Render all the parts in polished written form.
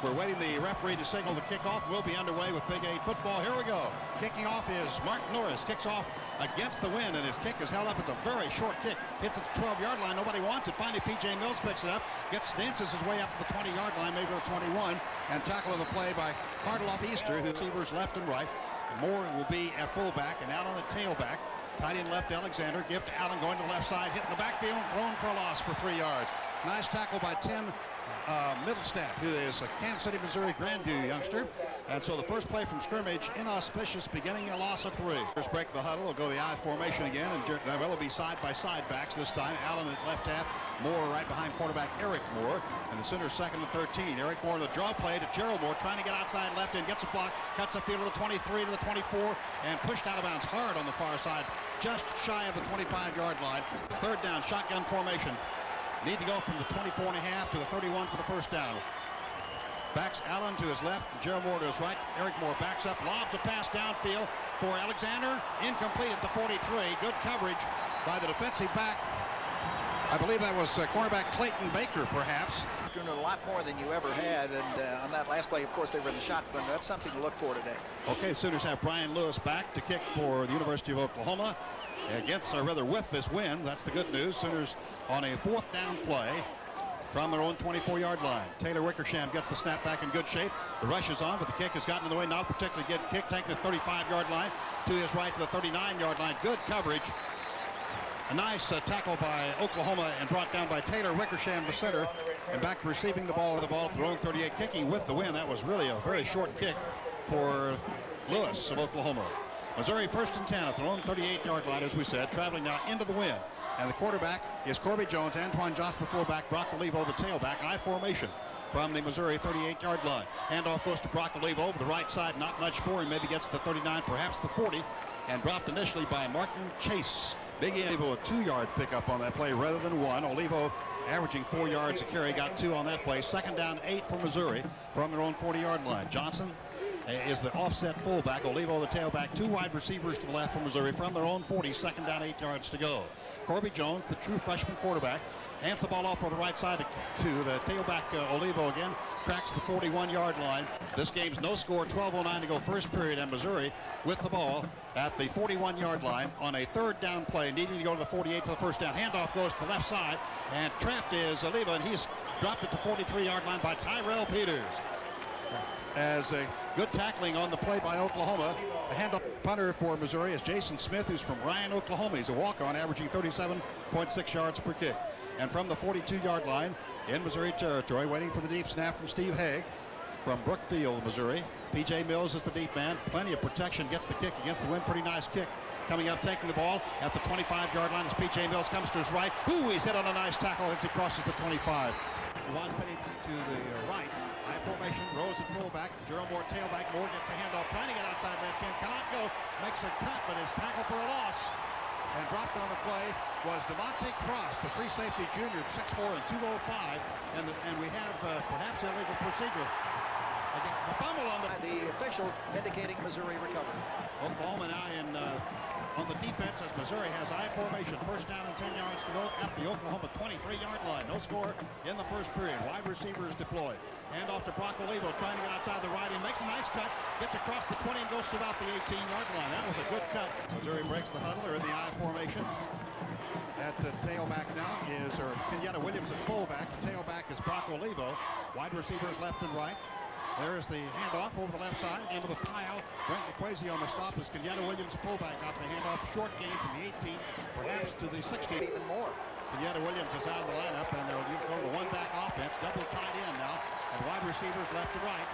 We're waiting the referee to signal the kickoff. We'll be underway with Big 8 football. Here we go. Kicking off is Mark Norris. Kicks off against the wind, and his kick is held up. It's a very short kick. Hits at the 12-yard line. Nobody wants it. Finally, P.J. Mills picks it up. Dances his way up to the 20-yard line, maybe the 21, and tackle of the play by Karloff Easter, who receivers left and right. Moore will be at fullback and out on the tailback. Tight end left Alexander. Give to Allen going to the left side. Hitting the backfield. Thrown for a loss for 3 yards. Nice tackle by Tim Middlestat, who is a Kansas City, Missouri Grandview youngster. And so the first play from scrimmage, inauspicious, beginning a loss of 3. First break the huddle. They'll go the I formation again, and they'll be side-by-side backs this time. Allen at left half, Moore right behind quarterback Eric Moore, and the center 2nd and 13. Eric Moore, the draw play to Gerald Moore, trying to get outside left end, gets a block, cuts the field to the 23 to the 24, and pushed out of bounds hard on the far side, just shy of the 25-yard line. 3rd down, shotgun formation. Need to go from the 24 and a half to the 31 for the first down. Backs Allen to his left, Gerald Moore to his right. Eric Moore backs up, lobs a pass downfield for Alexander. Incomplete at the 43. Good coverage by the defensive back. I believe that was cornerback Clayton Baker, perhaps. Doing a lot more than you ever had, and on that last play, of course, they were in the shotgun. That's something to look for today. Okay, Sooners have Brian Lewis back to kick for the University of Oklahoma. With this win, that's the good news. Sooners on a 4th down play from their own 24-yard line. Taylor Wickersham gets the snap back in good shape. The rush is on, but the kick has gotten in the way. Not a particularly good kick. Taking the 35-yard line to his right to the 39-yard line. Good coverage. A nice tackle by Oklahoma and brought down by Taylor Wickersham, the center. And back to receiving the ball with the ball at their own 38, kicking with the win. That was really a very short kick for Lewis of Oklahoma. Missouri 1st and 10 at their own 38-yard line, as we said, traveling now into the wind. And the quarterback is Corby Jones, Antoine Johnson, the fullback, Brock Olivo, the tailback, I formation from the Missouri 38-yard line. Handoff goes to Brock Olivo over the right side, not much for him, maybe gets to the 39, perhaps the 40, and dropped initially by Martin Chase. Big Olivo, a 2-yard pickup on that play rather than 1. Olivo averaging 4 yards a carry, got 2 on that play. 2nd down, 8 for Missouri from their own 40-yard line. Johnson is the offset fullback. Olivo the tailback. 2 wide receivers to the left for Missouri from their own 40. 2nd down, 8 yards to go. Corby Jones, the true freshman quarterback, hands the ball off on the right side to the tailback Olivo again. Cracks the 41-yard line. This game's no score. 12:09 to go first period, and Missouri with the ball at the 41-yard line on a 3rd down play, needing to go to the 48 for the first down. Handoff goes to the left side, and trapped is Olivo, and he's dropped at the 43-yard line by Tyrell Peters. As a good tackling on the play by Oklahoma. The handoff punter for Missouri is Jason Smith, who's from Ryan, Oklahoma. He's a walk-on, averaging 37.6 yards per kick. And from the 42-yard line in Missouri territory, waiting for the deep snap from Steve Haig from Brookfield, Missouri. P.J. Mills is the deep man. Plenty of protection, gets the kick against the wind. Pretty nice kick. Coming up, taking the ball at the 25-yard line as P.J. Mills comes to his right. Ooh, he's hit on a nice tackle as he crosses the 25. Juan Penny to the right. I formation, Rose at fullback, Gerald Moore tailback. Moore gets the handoff, trying to get outside left end, cannot go, makes a cut, but is tackled for a loss. And dropped on the play was Devontae Cross, the free safety junior, 6'4" and 205. And we have perhaps illegal procedure. A fumble on the official indicating Missouri recovery. Oklahoma now in on the defense as Missouri has I formation. 1st down and 10 yards to go at the Oklahoma 23-yard line. No score in the first period. Wide receivers deployed. Hand off to Brock Olivo, trying to get outside the right end. Makes a nice cut. Gets across the 20 and goes to about the 18-yard line. That was a good cut. Missouri breaks the huddle. They're in the I formation. At the tailback now is Kenyatta Williams at fullback. The tailback is Brock Olivo. Wide receivers left and right. There's the handoff over the left side into the pile. Brent McQuasey on the stop as Kenyatta Williams, fullback, got the handoff. Short gain from the 18, perhaps to the 16. Even more. Kenyatta Williams is out of the lineup, and they'll go to the one-back offense. Double tight end now, and wide receivers left to right.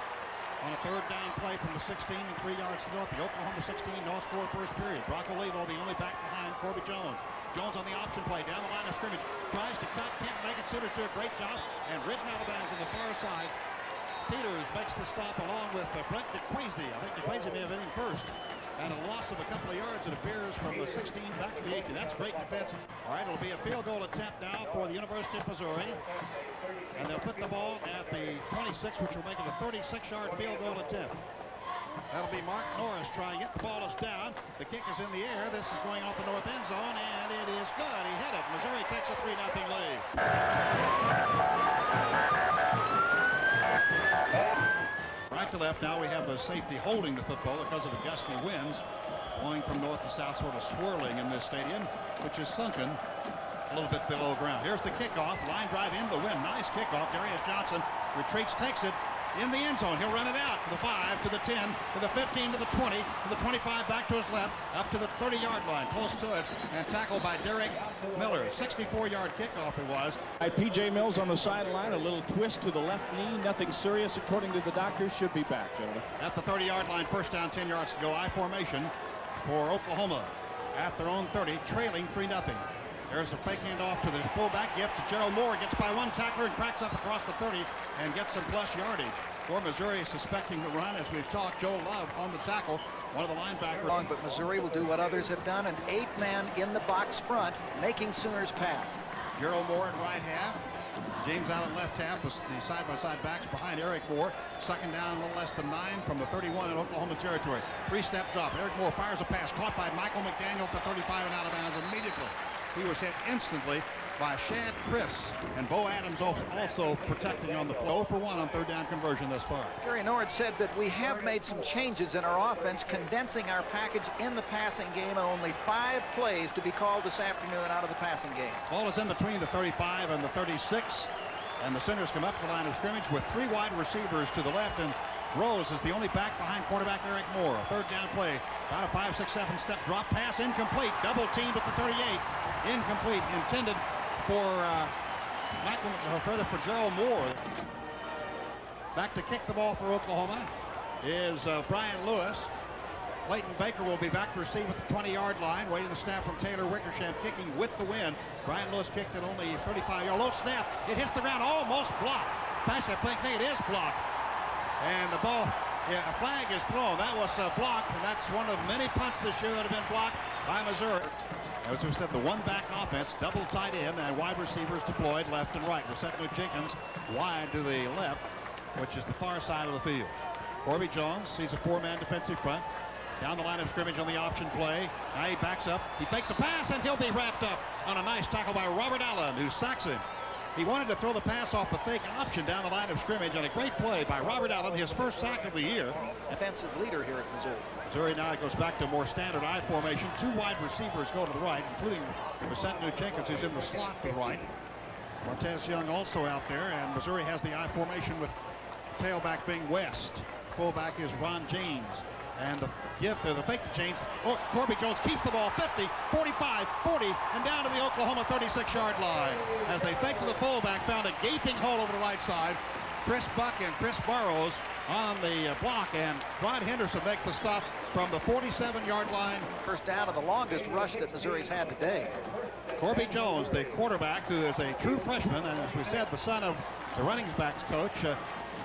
On a 3rd down play from the 16 and 3 yards to go at the Oklahoma 16, no score first period. Brock Olivo, the only back behind Corby Jones. Jones on the option play, down the line of scrimmage. Tries to cut, can't make it. Sooners do a great job, and ridden out of bounds on the far side. Peters makes the stop along with Brent DeQuasey. I think DeQuasey may have hit him first. And a loss of a couple of yards, it appears, from the 16 back to the 18. That's great defense. All right, it'll be a field goal attempt now for the University of Missouri. And they'll put the ball at the 26, which will make it a 36-yard field goal attempt. That'll be Mark Norris trying it. The ball is down. The kick is in the air. This is going off the north end zone, and it is good. He hit it. Missouri takes a 3-0 lead. left. Now we have the safety holding the football because of the gusty winds blowing from north to south, sort of swirling in this stadium, which is sunken a little bit below ground. Here's the kickoff. Line drive into the wind. Nice kickoff. Darius Johnson retreats, takes it in the end zone. He'll run it out to the 5, to the 10, to the 15, to the 20, to the 25, back to his left, up to the 30-yard line, close to it, and tackled by Derek Miller. 64-yard kickoff it was. P.J. Mills on the sideline, a little twist to the left knee, nothing serious according to the doctors, should be back, gentlemen. At the 30-yard line, first down, 10 yards to go. I formation for Oklahoma at their own 30, trailing 3-0. There's a fake handoff to the fullback, gift to Gerald Moore, gets by one tackler and cracks up across the 30 and gets some plus yardage. For Missouri, suspecting the run, as we've talked, Joe Love on the tackle, one of the linebackers. But Missouri will do what others have done, an 8-man in the box front, making Sooners pass. Gerald Moore at right half, James Allen left half, the side-by-side backs behind Eric Moore, second down, a little less than 9 from the 31 in Oklahoma territory. Three-step drop. Eric Moore fires a pass, caught by Michael McDaniel at the 35 and out of bounds immediately. He was hit instantly by Shad Chris, and Bo Adams also protecting on the play. 0 for 1 on third down conversion thus far. Gary Nord said that we have made some changes in our offense, condensing our package in the passing game, and only 5 plays to be called this afternoon out of the passing game. Ball is in between the 35 and the 36, and the Sooners come up to the line of scrimmage with 3 wide receivers to the left, and Rose is the only back behind quarterback Eric Moore. A third down play, about a 5, 6, 7 step drop pass, incomplete, double teamed at the 38, incomplete, intended for for Gerald Moore. Back to kick the ball for Oklahoma is Brian Lewis. Leighton Baker will be back to receive at the 20-yard line, waiting the snap from Taylor Wickersham, kicking with the wind. Brian Lewis kicked it only 35-yard. Low snap, it hits the ground, almost blocked. Actually, I think it is blocked. And the ball, a flag is thrown. That was blocked, and that's one of many punts this year that have been blocked by Missouri. As we said, the one-back offense, double tight end, and wide receivers deployed left and right. Resetno Jenkins wide to the left, which is the far side of the field. Corby Jones sees a 4-man defensive front. Down the line of scrimmage on the option play. Now he backs up. He fakes a pass, and he'll be wrapped up on a nice tackle by Robert Allen, who sacks him. He wanted to throw the pass off the fake option down the line of scrimmage, and a great play by Robert Allen, his first sack of the year. Offensive leader here at Missouri. Missouri now goes back to a more standard I formation. 2 wide receivers go to the right, including Resetno Jenkins, who's in the slot to the right. Martez Young also out there, and Missouri has the I formation with tailback being West. Fullback is Ron James. And the gift of the fake to James. Corby Jones keeps the ball 50, 45, 40, and down to the Oklahoma 36-yard line. As they fake to the fullback, found a gaping hole over the right side. Chris Buck and Chris Burrows on the block, and Rod Henderson makes the stop from the 47-yard line. First down of the longest rush that Missouri's had today. Corby Jones, the quarterback, who is a true freshman, and as we said, the son of the running backs coach,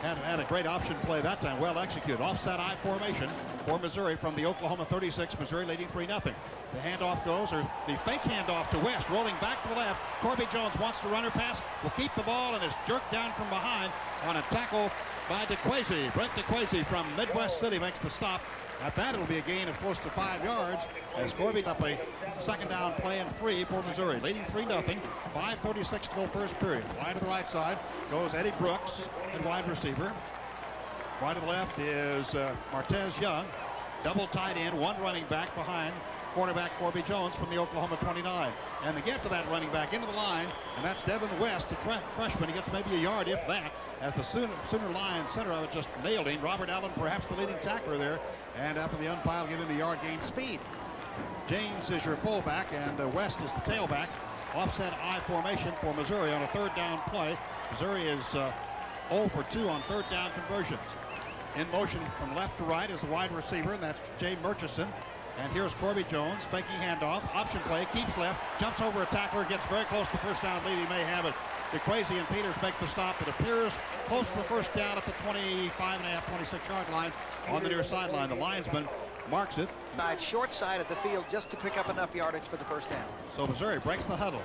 had a great option play that time, well executed. Offset I formation for Missouri from the Oklahoma 36, Missouri leading 3-0. The handoff goes, or the fake handoff to West, rolling back to the left. Corby Jones wants to run or pass, will keep the ball, and is jerked down from behind on a tackle by DeQuazy. Brent DeQuazy from Midwest City makes the stop. At that, it'll be a gain of close to 5 yards as Corby up a second down play and 3 for Missouri, leading 3-0. 5:36 to go first period. Wide to the right side goes Eddie Brooks and wide receiver. Wide to the left is Martez Young, double tight end, 1 running back behind quarterback Corby Jones from the Oklahoma 29. And they get to that running back into the line, and that's Devin West, the freshman. He gets maybe a yard, if that, as the Sooner line center of it just nailed him. Robert Allen, perhaps the leading tackler there, and after the umpire give him a yard gain. Speed. James is your fullback, and West is the tailback. Offset I formation for Missouri on a third down play. Missouri is 0 for 2 on third down conversions. In motion from left to right is the wide receiver, and that's Jay Murchison. And here's Corby Jones, faking handoff, option play, keeps left, jumps over a tackler, gets very close to the first down lead. He may have it. DeQuazy and Peters make the stop. It appears close to the first down at the 25.5, 26-yard line on the near sideline. The linesman marks it. Short side of the field just to pick up enough yardage for the first down. So Missouri breaks the huddle,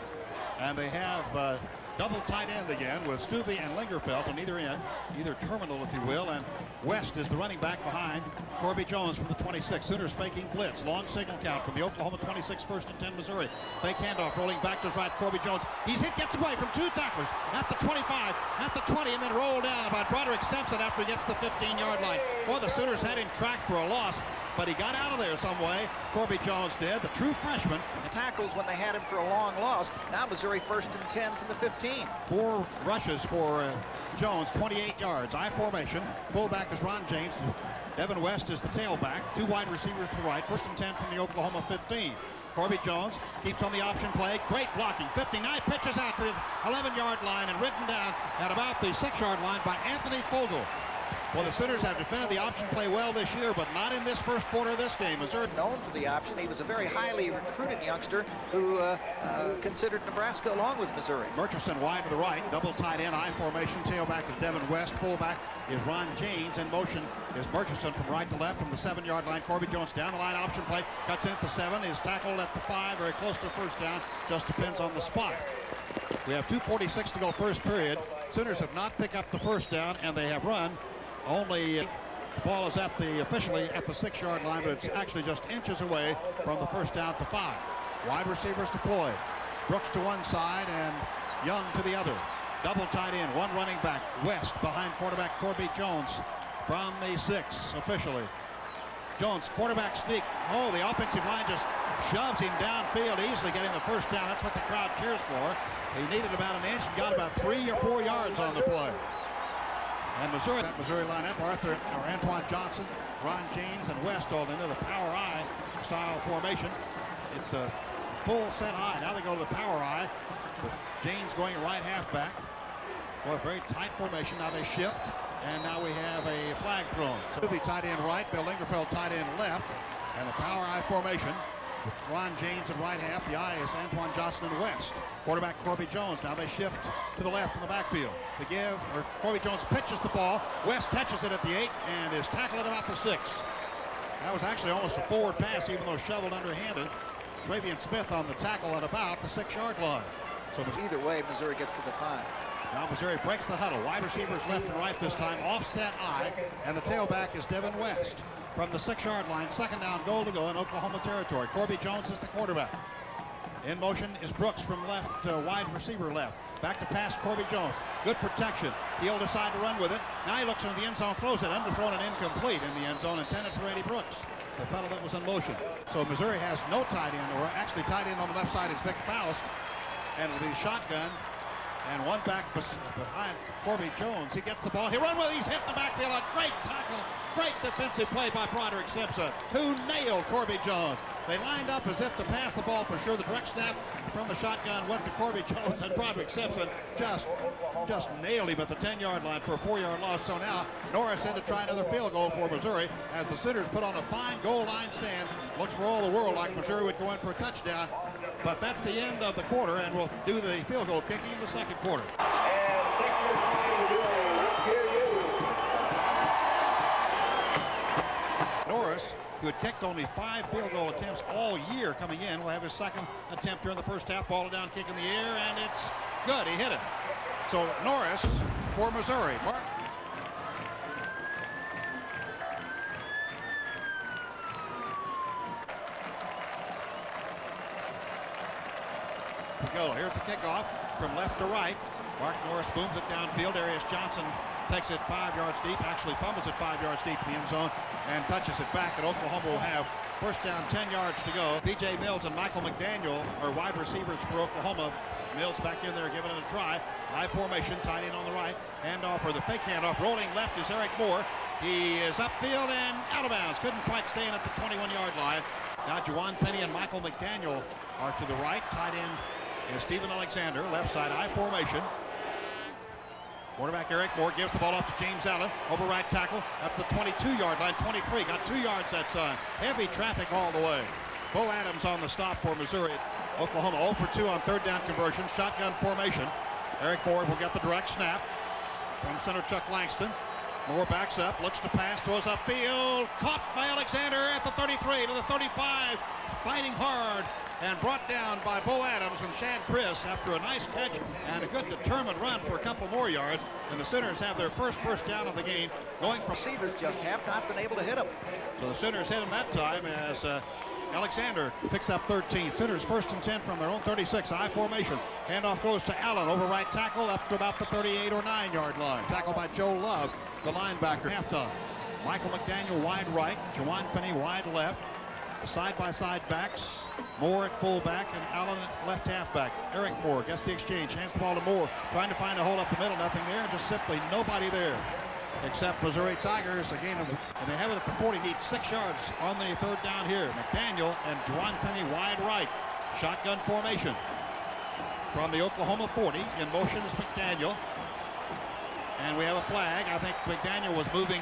and they have double tight end again with Stuvey and Lingerfeld on either end, either terminal if you will, and West is the running back behind Corby Jones from the 26. Sooners faking blitz, long signal count from the Oklahoma 26, 1st and 10 Missouri. Fake handoff, rolling back to his right, Corby Jones. He's hit, gets away from 2 tacklers at the 25, at the 20, and then rolled down by Broderick Simpson after he gets the 15-yard line. Boy, the Sooners had him tracked for a loss, but he got out of there some way. Corby Jones did, the true freshman. Tackles when they had him for a long loss. Now Missouri 1st and 10 from the 15. 4 rushes for Jones, 28 yards. I formation. Fullback is Ron James. Devin West is the tailback. 2 wide receivers to the right. 1st and 10 from the Oklahoma 15. Corby Jones keeps on the option play. Great blocking. 59 pitches out to the 11-yard line and ridden down at about the 6-yard line by Anthony Fogel. Well, the Sooners have defended the option play well this year, but not in this first quarter of this game. Missouri known for the option. He was a very highly recruited youngster who considered Nebraska along with Missouri. Murchison wide to the right, double tight end, I formation. Tailback is Devin West. Fullback is Ron James. In motion is Murchison from right to left from the 7-yard line. Corby Jones down the line, option play, cuts in at the 7, is tackled at the 5, very close to first down. Just depends on the spot. We have 2:46 to go first period. Sooners have not picked up the first down, and they have run. Only the ball is officially at the 6-yard line, but it's actually just inches away from the first down at the 5. Wide receivers deployed. Brooks to one side and Young to the other. Double tight end, 1 running back. West behind quarterback Corby Jones from the 6 officially. Jones, quarterback sneak. Oh, the offensive line just shoves him downfield, easily getting the first down. That's what the crowd cheers for. He needed about an inch and got about 3 or 4 yards on the play. And Missouri, that Missouri lineup, Antoine Johnson, Ron James, and West all into the power I style formation. It's a full set I. Now they go to the power I with James going right halfback. Boy, very tight formation. Now they shift, and now we have a flag thrown. So the tight end right, Bill Lingerfeld tight end left, and the power I formation with Ron James at right half. The I is Antoine Johnson and West. Quarterback Corby Jones. Now they shift to the left in the backfield. The give, or Corby Jones pitches the ball. West catches it at the 8 and is tackled at about the 6. That was actually almost a forward pass, even though shoveled underhanded. Travian Smith on the tackle at about the 6-yard line. So either way, Missouri gets to the 5. Now Missouri breaks the huddle. Wide receivers left and right this time. Offset I, and the tailback is Devin West. From the 6-yard line, 2nd down, goal to go in Oklahoma territory. Corby Jones is the quarterback. In motion is Brooks from left, wide receiver left. Back to pass, Corby Jones. Good protection. He'll decide to run with it. Now he looks into the end zone, throws it, underthrown and incomplete in the end zone, intended for Eddie Brooks, the fellow that was in motion. So Missouri has no tight end, or actually tight end on the left side is Vic Faust, and it'll be shotgun. And one back behind Corby Jones. He gets the ball. He runs with it. He's hit the backfield. A great tackle. Great defensive play by Broderick Simpson, who nailed Corby Jones. They lined up as if to pass the ball for sure. The direct snap from the shotgun went to Corby Jones, and Broderick Simpson just nailed him at the 10-yard line for a 4-yard loss. So now Norris in to try another field goal for Missouri as the Sooners put on a fine goal line stand. Looks for all the world like Missouri would go in for a touchdown. But that's the end of the quarter, and we'll do the field goal kicking in the second quarter. Norris, who had kicked only 5 field goal attempts all year coming in, will have his second attempt during the first half. Ball down, kick in the air, and it's good. He hit it. So Norris for Missouri. Go. Here's the kickoff from left to right. Mark Norris booms it downfield. Arius Johnson takes it 5 yards deep, actually fumbles it 5 yards deep in the end zone and touches it back. And Oklahoma will have first down, 10 yards to go. B.J. Mills and Michael McDaniel are wide receivers for Oklahoma. Mills back in there giving it a try. I formation, tight end on the right. Handoff, or the fake handoff. Rolling left is Eric Moore. He is upfield and out of bounds. Couldn't quite stay in at the 21-yard line. Now Juwan Penny and Michael McDaniel are to the right. Tight end is Stephen Alexander, left side I formation. Quarterback Eric Moore gives the ball off to James Allen. Over right tackle up the 22-yard line. 23, got 2 yards that time. Heavy traffic all the way. Bo Adams on the stop for Missouri. Oklahoma 0 for 2 on 3rd down conversion. Shotgun formation. Eric Moore will get the direct snap from center Chuck Langston. Moore backs up, looks to pass, throws upfield. Caught by Alexander at the 33 to the 35. Fighting hard. and brought down by Bo Adams and Shad Chris after a nice catch and a good determined run for a couple more yards. And the Sooners have their first down of the game, going from Receivers just have not been able to hit him. So the Sooners hit him that time as Alexander picks up 13. Sooners 1st and 10 from their own 36. I formation. Handoff goes to Allen over right tackle up to about the 38 or 9 yard line. Tackled by Joe Love, the linebacker. Halftime. Michael McDaniel wide right. Jawan Finney wide left. The side-by-side backs. Moore at fullback and Allen at left halfback. Eric Moore gets the exchange. Hands the ball to Moore. Trying to find a hole up the middle. Nothing there. Just simply nobody there. Except Missouri Tigers, again, and they have it at the 40, need 6 yards on the 3rd down here. McDaniel and Jawan Finney wide right. Shotgun formation. From the Oklahoma 40, in motion is McDaniel. And we have a flag. I think McDaniel was moving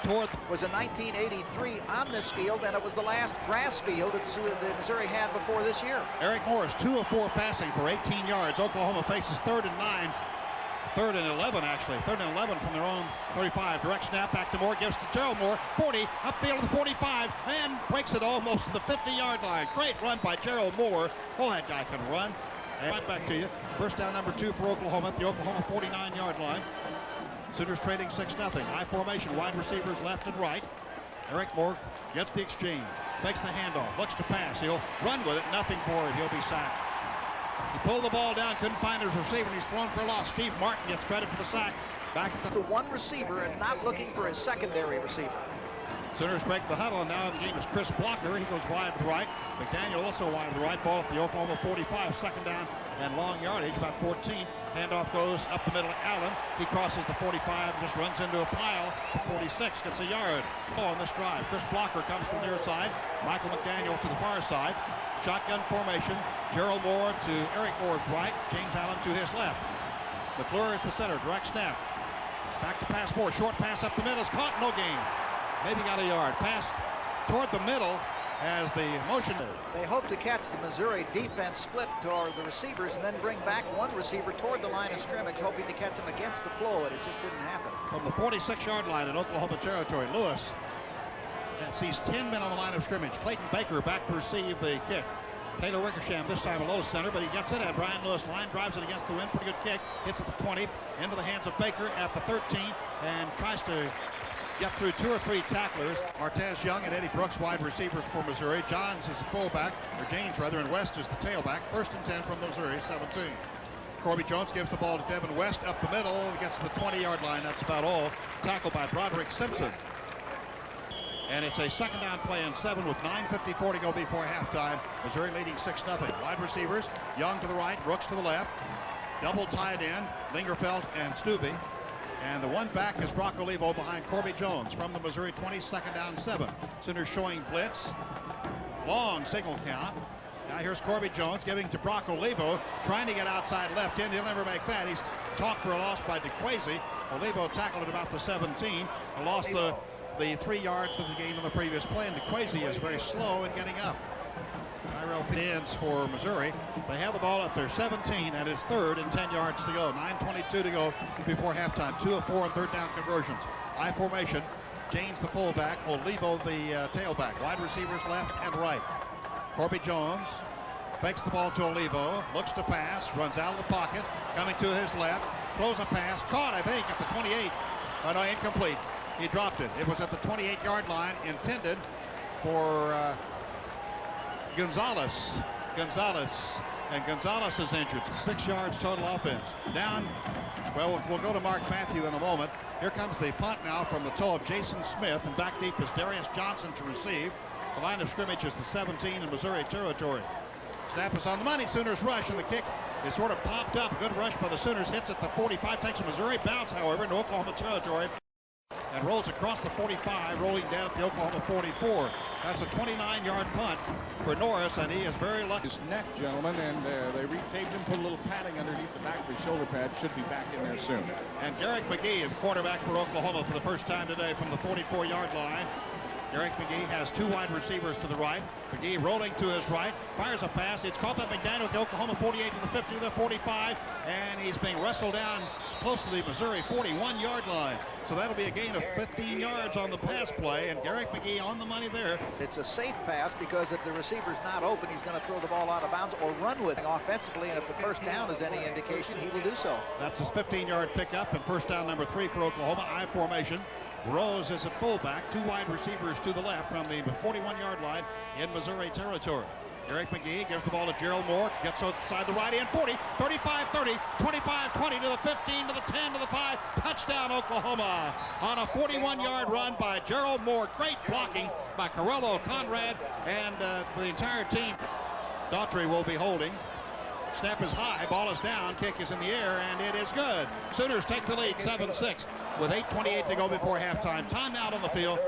toward. Was in 1983 on this field, and it was the last grass field that Missouri had before this year. Eric Morris, 2 of 4 passing for 18 yards. Oklahoma faces 3rd and 9. 3rd and 11, actually. 3rd and 11 from their own 35. Direct snap back to Moore. Gives to Gerald Moore. 40. Upfield to the 45. And breaks it almost to the 50-yard line. Great run by Gerald Moore. Oh, that guy can run. And right back to you. First down number 2 for Oklahoma at the Oklahoma 49-yard line. Sooners trading 6-0. I formation. Wide receivers left and right. Eric Moore gets the exchange. Takes the handoff. Looks to pass. He'll run with it. Nothing for it. He'll be sacked. He pulled the ball down, couldn't find his receiver, and he's thrown for a loss. Steve Martin gets credit for the sack. Back at the one receiver and not looking for his secondary receiver. Sooners break the huddle, and now in the game is Chris Blocker. He goes wide to the right. McDaniel also wide to the right. Ball at the Oklahoma 45. 2nd down and long yardage, about 14. Handoff goes up the middle to Allen. He crosses the 45, just runs into a pile. 46 gets a yard. Oh, on this drive. Chris Blocker comes to the near side. Michael McDaniel to the far side. Shotgun formation. Gerald Moore to Eric Moore's right. James Allen to his left. McClure is the center. Direct snap. Back to pass Moore. Short pass up the middle. Is caught. No gain. Maybe got a yard. Pass toward the middle as the motion. They hope to catch the Missouri defense split toward the receivers and then bring back one receiver toward the line of scrimmage, hoping to catch him against the flow, and it just didn't happen. From the 46-yard line in Oklahoma territory, Lewis sees 10 men on the line of scrimmage. Clayton Baker back to receive the kick. Taylor Wickersham this time a low center, but he gets it, and Brian Lewis line drives it against the wind. Pretty good kick. Hits at the 20, into the hands of Baker at the 13, and tries to get through 2 or 3 tacklers. Martez Young and Eddie Brooks wide receivers for Missouri. Johns is the fullback, or James rather, and West is the tailback. 1st and 10 from Missouri, 17. Corby Jones gives the ball to Devin West up the middle. Gets to the 20-yard line. That's about all. Tackled by Broderick Simpson. And it's a 2nd down play and 7 with 9:54 to go before halftime. Missouri leading 6-0. Wide receivers, Young to the right, Brooks to the left. Double tied in, Lingerfeld and Stuvey. And the one back is Brock Olivo behind Corby Jones from the Missouri 20, 2nd down 7. Sooners showing blitz. Long signal count. Now here's Corby Jones giving to Brock Olivo, trying to get outside left end. He'll never make that. He's talked for a loss by DeQuazy. Olivo tackled at about the 17. A loss the 3 yards that he gained on the previous play, and DeQuazy is very slow in getting up. Tyrell ends for Missouri. They have the ball at their 17, and it's 3rd and 10 yards to go. 9:22 to go before halftime. 2 of 4 on 3rd down conversions. I formation. James the fullback, Olivo the tailback. Wide receivers left and right. Corby Jones fakes the ball to Olivo, looks to pass, runs out of the pocket, coming to his left, throws a pass, caught I think at the 28. Oh no, incomplete. He dropped it. It was at the 28-yard line, intended for Gonzalez. And Gonzalez is injured. 6 yards total offense. Down, well, we'll go to Mark Matthew in a moment. Here comes the punt now from the toe of Jason Smith, and back deep is Darius Johnson to receive. The line of scrimmage is the 17 in Missouri territory. Snap is on the money. Sooners rush, and the kick is sort of popped up. Good rush by the Sooners. Hits at the 45. Takes a Missouri bounce, however, into Oklahoma territory. And rolls across the 45, rolling down at the Oklahoma 44. That's a 29-yard punt for Norris, and he is very lucky. His neck, gentlemen, and they retaped him, put a little padding underneath the back of his shoulder pad. Should be back in there soon. And Garrick McGee is quarterback for Oklahoma for the first time today from the 44-yard line. Garrick McGee has two wide receivers to the right. McGee rolling to his right, fires a pass. It's caught by McDaniel with the Oklahoma 48 to the 50 to the 45, and he's being wrestled down close to the Missouri 41-yard line. So that'll be a gain of 15 yards on the pass play, and Garrick McGee on the money there. It's a safe pass because if the receiver's not open, he's going to throw the ball out of bounds or run with it offensively, and if the first down is any indication, he will do so. That's his 15-yard pickup and first down number 3 for Oklahoma. I formation. Rose is a fullback, two wide receivers to the left from the 41-yard line in Missouri territory. Garrick McGee gives the ball to Gerald Moore, gets outside the right end, 40, 35, 30, 25, 20 to the 15, to the 10, to the 5. Touchdown, Oklahoma, on a 41-yard run by Gerald Moore. Great blocking by Corello, Conrad, and the entire team. Daughtry will be holding. Snap is high, ball is down, kick is in the air, and it is good. Sooners take the lead, 7-6, with 8:28 to go before halftime. Timeout on the field.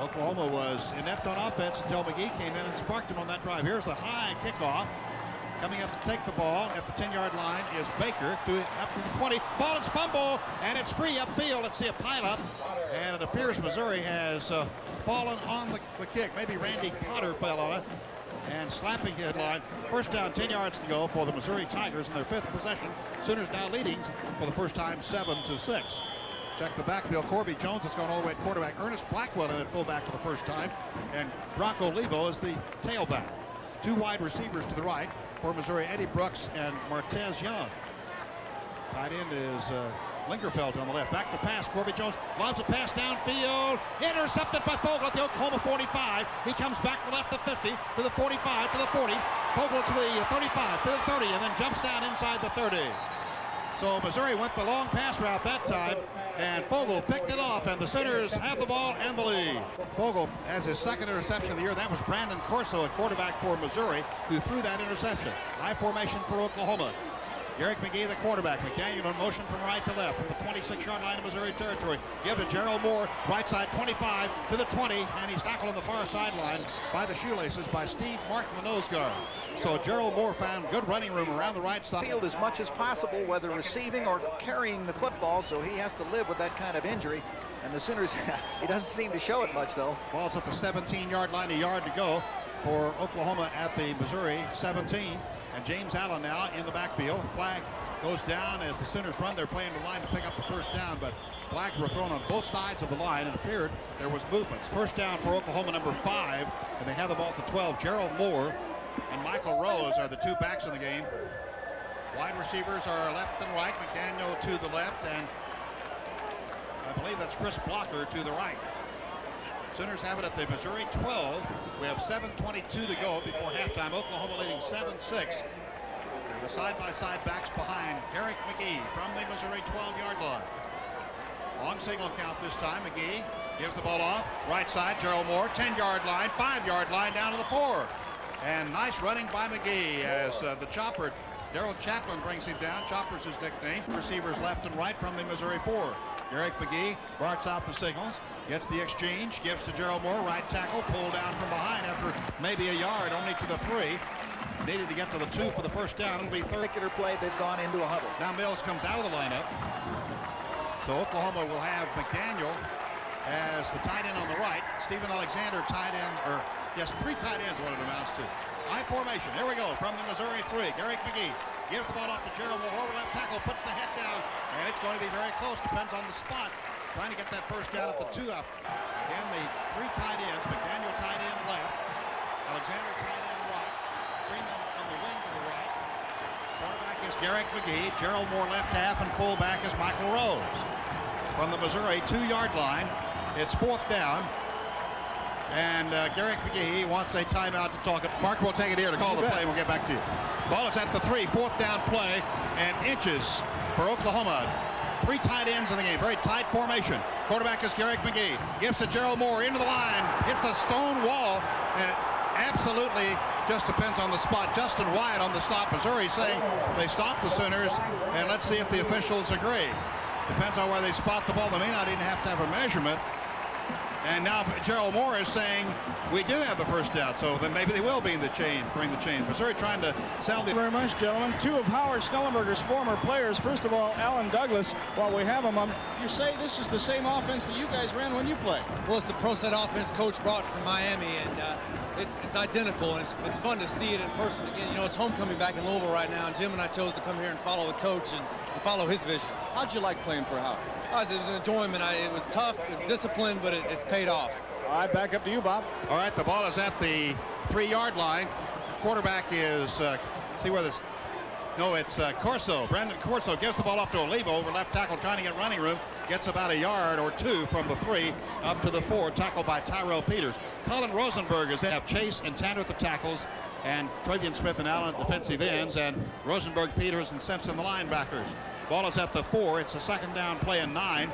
Oklahoma was inept on offense until McGee came in and sparked him on that drive. Here's the high kickoff. Coming up to take the ball at the 10-yard line is Baker up to the 20. Ball is fumbled, and it's free upfield. Let's see a pileup, and it appears Missouri has fallen on the kick. Maybe Randy Potter fell on it and slapping the headline. First down, 10 yards to go for the Missouri Tigers in their 5th possession. Sooners now leading for the first time 7-6. Check the backfield. Corby Jones has gone all the way at quarterback. Ernest Blackwell in at fullback for the first time, and Bronco Levo is the tailback. Two wide receivers to the right for Missouri, Eddie Brooks and Martez Young. Tight end is Lingerfeld on the left. Back to pass. Corby Jones lobs a pass downfield. Intercepted by Fogle at the Oklahoma 45. He comes back to left the 50 to the 45 to the 40. Fogle to the 35 to the 30 and then jumps down inside the 30. So Missouri went the long pass route that time, and Fogle picked it off, and the Sooners have the ball and the lead. Fogle has his second interception of the year. That was Brandon Corso at quarterback for Missouri, who threw that interception. High formation for Oklahoma. Garrick McGee, the quarterback. McDaniel in motion from right to left from the 26-yard line of Missouri territory. Give to Gerald Moore, right side 25 to the 20, and he's tackled on the far sideline by the shoelaces by Steve Martin, the nose guard. So Gerald Moore found good running room around the right side. Field as much as possible, whether receiving or carrying the football, so he has to live with that kind of injury. And the Sooners, he doesn't seem to show it much, though. Ball's at the 17-yard line, a yard to go for Oklahoma at the Missouri 17. And James Allen now in the backfield. Flag goes down as the Sooners run. They're playing the line to pick up the first down, but flags were thrown on both sides of the line. It appeared there was movements. First down for Oklahoma, number 5, and they have the ball at the 12. Gerald Moore and Michael Rose are the two backs in the game. Wide receivers are left and right. McDaniel to the left, and I believe that's Chris Blocker to the right. Sooners have it at the Missouri 12. We have 7:22 to go before halftime. Oklahoma leading 7-6. The side-by-side backs behind Garrick McGee from the Missouri 12-yard line. Long signal count this time. McGee gives the ball off. Right side, Gerald Moore, 10-yard line, 5-yard line down to the 4. And nice running by McGee as the chopper, Daryl Chaplin, brings him down. Chopper's his nickname. Receivers left and right from the Missouri 4. Garrick McGee barks out the signals, gets the exchange, gives to Gerald Moore, right tackle, pulled down from behind after maybe a yard, only to the 3. Needed to get to the 2 for the first down. It'll be third. Particular play, they've gone into a huddle. Now Mills comes out of the lineup. So Oklahoma will have McDaniel as the tight end on the right. Stephen Alexander tight end, or yes, 3 tight ends what it amounts to. High formation. Here we go from the Missouri 3. Garrick McGee gives the ball off to Gerald Moore. Over left tackle, puts the head down, and it's going to be very close. Depends on the spot. Trying to get that first down at the 2 up. Again, the 3 tight ends. McDaniel tight end left. Alexander tight end right. Freeman on the wing to the right. Quarterback is Garrick McGee. Gerald Moore left half, and fullback is Michael Rose. From the Missouri 2-yard line, it's 4th down. And Garrick McGee wants a timeout to talk. Parker will take it here to call the play. We'll get back to you. Ball is at the 3, 4th down play, and inches for Oklahoma. 3 tight ends in the game. Very tight formation. Quarterback is Garrick McGee. Gives to Gerald Moore into the line. Hits a stone wall, and it absolutely just depends on the spot. Justin Wyatt on the stop. Missouri saying they stopped the Sooners, and let's see if the officials agree. Depends on where they spot the ball. They may not even have to have a measurement. And now Gerald Moore is saying we do have the first down, so then maybe they will be in the chain, bring the chain. Missouri trying to sell the. Very much, gentlemen. Two of Howard Schnellenberger's former players. First of all, Alan Douglas. While we have him, you say this is the same offense that you guys ran when you played. Well, it's the pro set offense Coach brought from Miami, and it's identical, and it's fun to see it in person again. You know, it's homecoming back in Louisville right now, and Jim and I chose to come here and follow the coach and follow his vision. How'd you like playing for Howard? It was an enjoyment. It was tough, disciplined, but it's paid off. All right, back up to you, Bob. All right, the ball is at the 3-yard line. Quarterback is, see where this, no, it's Corso. Brandon Corso gives the ball up to Olivo over left tackle, trying to get running room. Gets about a yard or two from the 3 up to the 4, tackled by Tyrell Peters. Colin Rosenberg is there. Chase and Tanner at the tackles, and Travian Smith and Allen at defensive ends, and Rosenberg, Peters, and Simpson the linebackers. Ball is at the 4. It's a second down play and 9.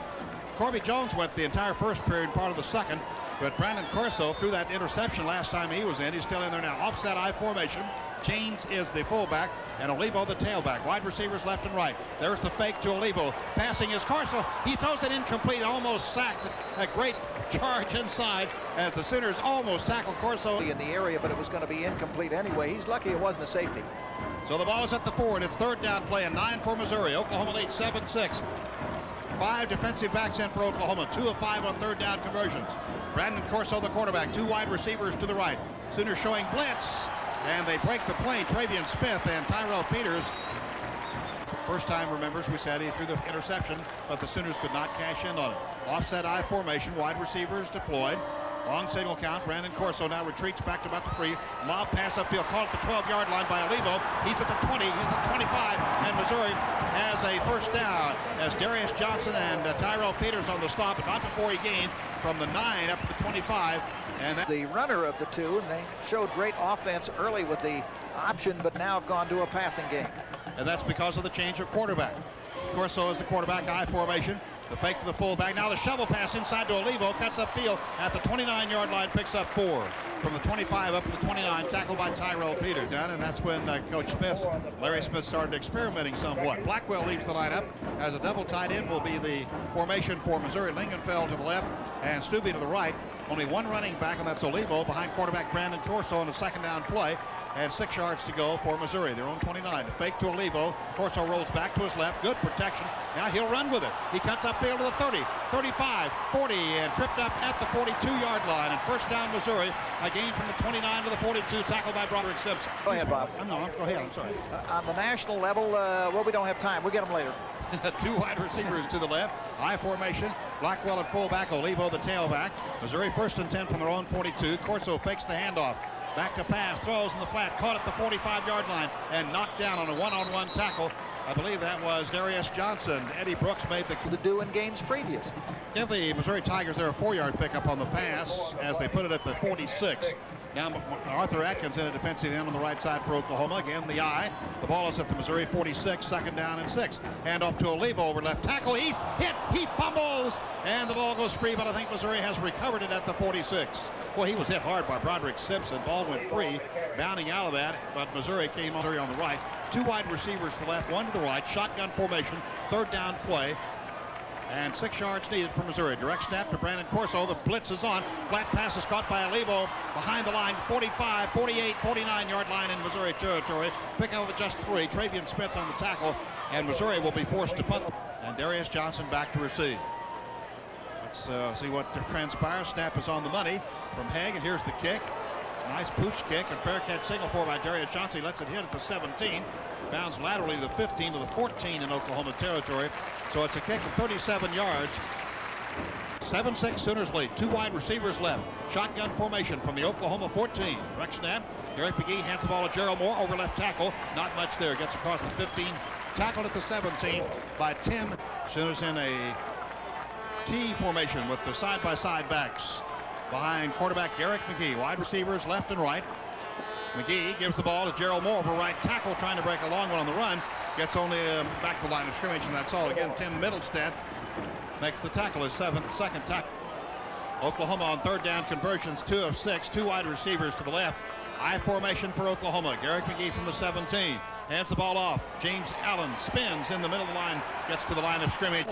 Corby Jones went the entire first period, part of the second, but Brandon Corso threw that interception last time he was in. He's still in there now. Offset I formation. James is the fullback, and Olivo the tailback. Wide receivers left and right. There's the fake to Olivo. Passing is Corso. He throws it incomplete, almost sacked. A great charge inside as the Sooners almost tackle Corso in the area, but it was going to be incomplete anyway. He's lucky it wasn't a safety. So the ball is at the 4, and it's third down play and 9 for Missouri. Oklahoma leads 7-6. 5 defensive backs in for Oklahoma. 2 of 5 on third down conversions. Brandon Corso, the quarterback. 2 wide receivers to the right. Sooners showing blitz, and they break the play. Travian Smith and Tyrell Peters. First time, remembers, we said he threw the interception, but the Sooners could not cash in on it. Offset I formation. Wide receivers deployed. Long signal count. Brandon Corso now retreats back to about the 3. Lob pass upfield, caught at the 12-yard line by Olivo. He's at the 20. He's at the 25. And Missouri has a first down as Darius Johnson and Tyrell Peters on the stop, but not before he gained from the 9 up to the 25. And that The runner of the two, and they showed great offense early with the option, but now have gone to a passing game. And that's because of the change of quarterback. Corso is the quarterback, I formation. The fake to the fullback. Now the shovel pass inside to Olivo. Cuts upfield at the 29-yard line. Picks up 4. From the 25 up to the 29. Tackled by Tyrell Peters. And that's when Coach Smith, Larry Smith, started experimenting somewhat. Blackwell leaves the lineup as a double tight end will be the formation for Missouri. Lingenfeld to the left and Stuvey to the right. Only one running back, and that's Olivo, behind quarterback Brandon Corso on a second down play. And 6 yards to go for Missouri, their own 29. The fake to Olivo. Corso rolls back to his left. Good protection. Now he'll run with it. He cuts upfield to the 30, 35, 40, and tripped up at the 42-yard line. And first down, Missouri. A gain from the 29 to the 42, tackled by Broderick Simpson. Go ahead, Bob. Go ahead, I'm sorry. On the national level, well, we don't have time. We'll get them later. 2 wide receivers to the left. I formation. Blackwell at fullback. Olivo the tailback. Missouri first and 10 from their own 42. Corso fakes the handoff. Back to pass, throws in the flat, caught at the 45-yard line, and knocked down on a one-on-one tackle. I believe that was Darius Johnson. Eddie Brooks made the do in games previous. Give the Missouri Tigers there a 4-yard pickup on the pass as they put it at the 46. Now Arthur Atkins in a defensive end on the right side for Oklahoma. Again, the I. The ball is at the Missouri 46, second down and 6. Handoff to Olivo over left tackle. He hit, he fumbles, and the ball goes free, but I think Missouri has recovered it at the 46. Well, he was hit hard by Broderick Simpson. Ball went free, bounding out of that, but Missouri came on the right. 2 wide receivers to the left, 1 to the right. Shotgun formation, third down play. And 6 yards needed for Missouri. Direct snap to Brandon Corso. The blitz is on. Flat pass is caught by Olivo behind the line. 45, 48, 49-yard line in Missouri territory. Pick up with just 3. Travian Smith on the tackle. And Missouri will be forced to punt. And Darius Johnson back to receive. Let's see what transpires. Snap is on the money from Haig. And here's the kick. Nice pooch kick. And fair catch signal for by Darius Johnson. He lets it hit at the 17. Bounds laterally to the 15 to the 14 in Oklahoma territory. So it's a kick of 37 yards. 7-6 Sooners lead. 2 wide receivers left. Shotgun formation from the Oklahoma 14. Direct snap. Eric McGee hands the ball to Gerald Moore over left tackle. Not much there. Gets across the 15. Tackled at the 17 by Tim. Sooners in a T formation with the side-by-side backs. Behind quarterback Garrick McGee. Wide receivers left and right. McGee gives the ball to Gerald Moore over right tackle, trying to break a long one on the run. Gets only back to the line of scrimmage, and that's all. Again, Tim Middlestead makes the tackle, his second tackle. Oklahoma on third down conversions, 2 of 6. 2 wide receivers to the left. I formation for Oklahoma. Garrick McGee from the 17. Hands the ball off. James Allen spins in the middle of the line, gets to the line of scrimmage.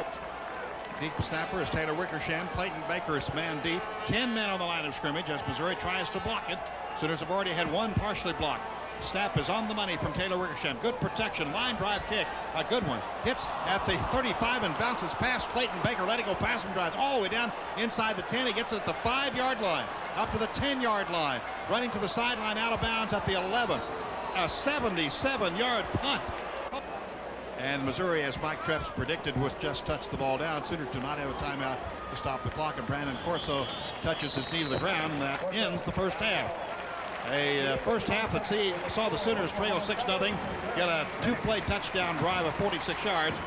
Deep snapper is Taylor Wickersham. Clayton Baker is man deep. 10 men on the line of scrimmage as Missouri tries to block it. Sooners have already had one partially blocked. Snap is on the money from Taylor Wickersham. Good protection. Line drive kick. A good one. Hits at the 35 and bounces past Clayton Baker. Letting go passing drives all the way down inside the 10. He gets it at the 5-yard line. Up to the 10-yard line. Running to the sideline out of bounds at the 11. A 77-yard punt. And Missouri, as Mike Treps predicted, was just touched the ball down. Sooners do not have a timeout to stop the clock. And Brandon Corso touches his knee to the ground. And that ends the first half. A first half that saw the Sooners trail 6-0, get a 2-play touchdown drive of 46 yards.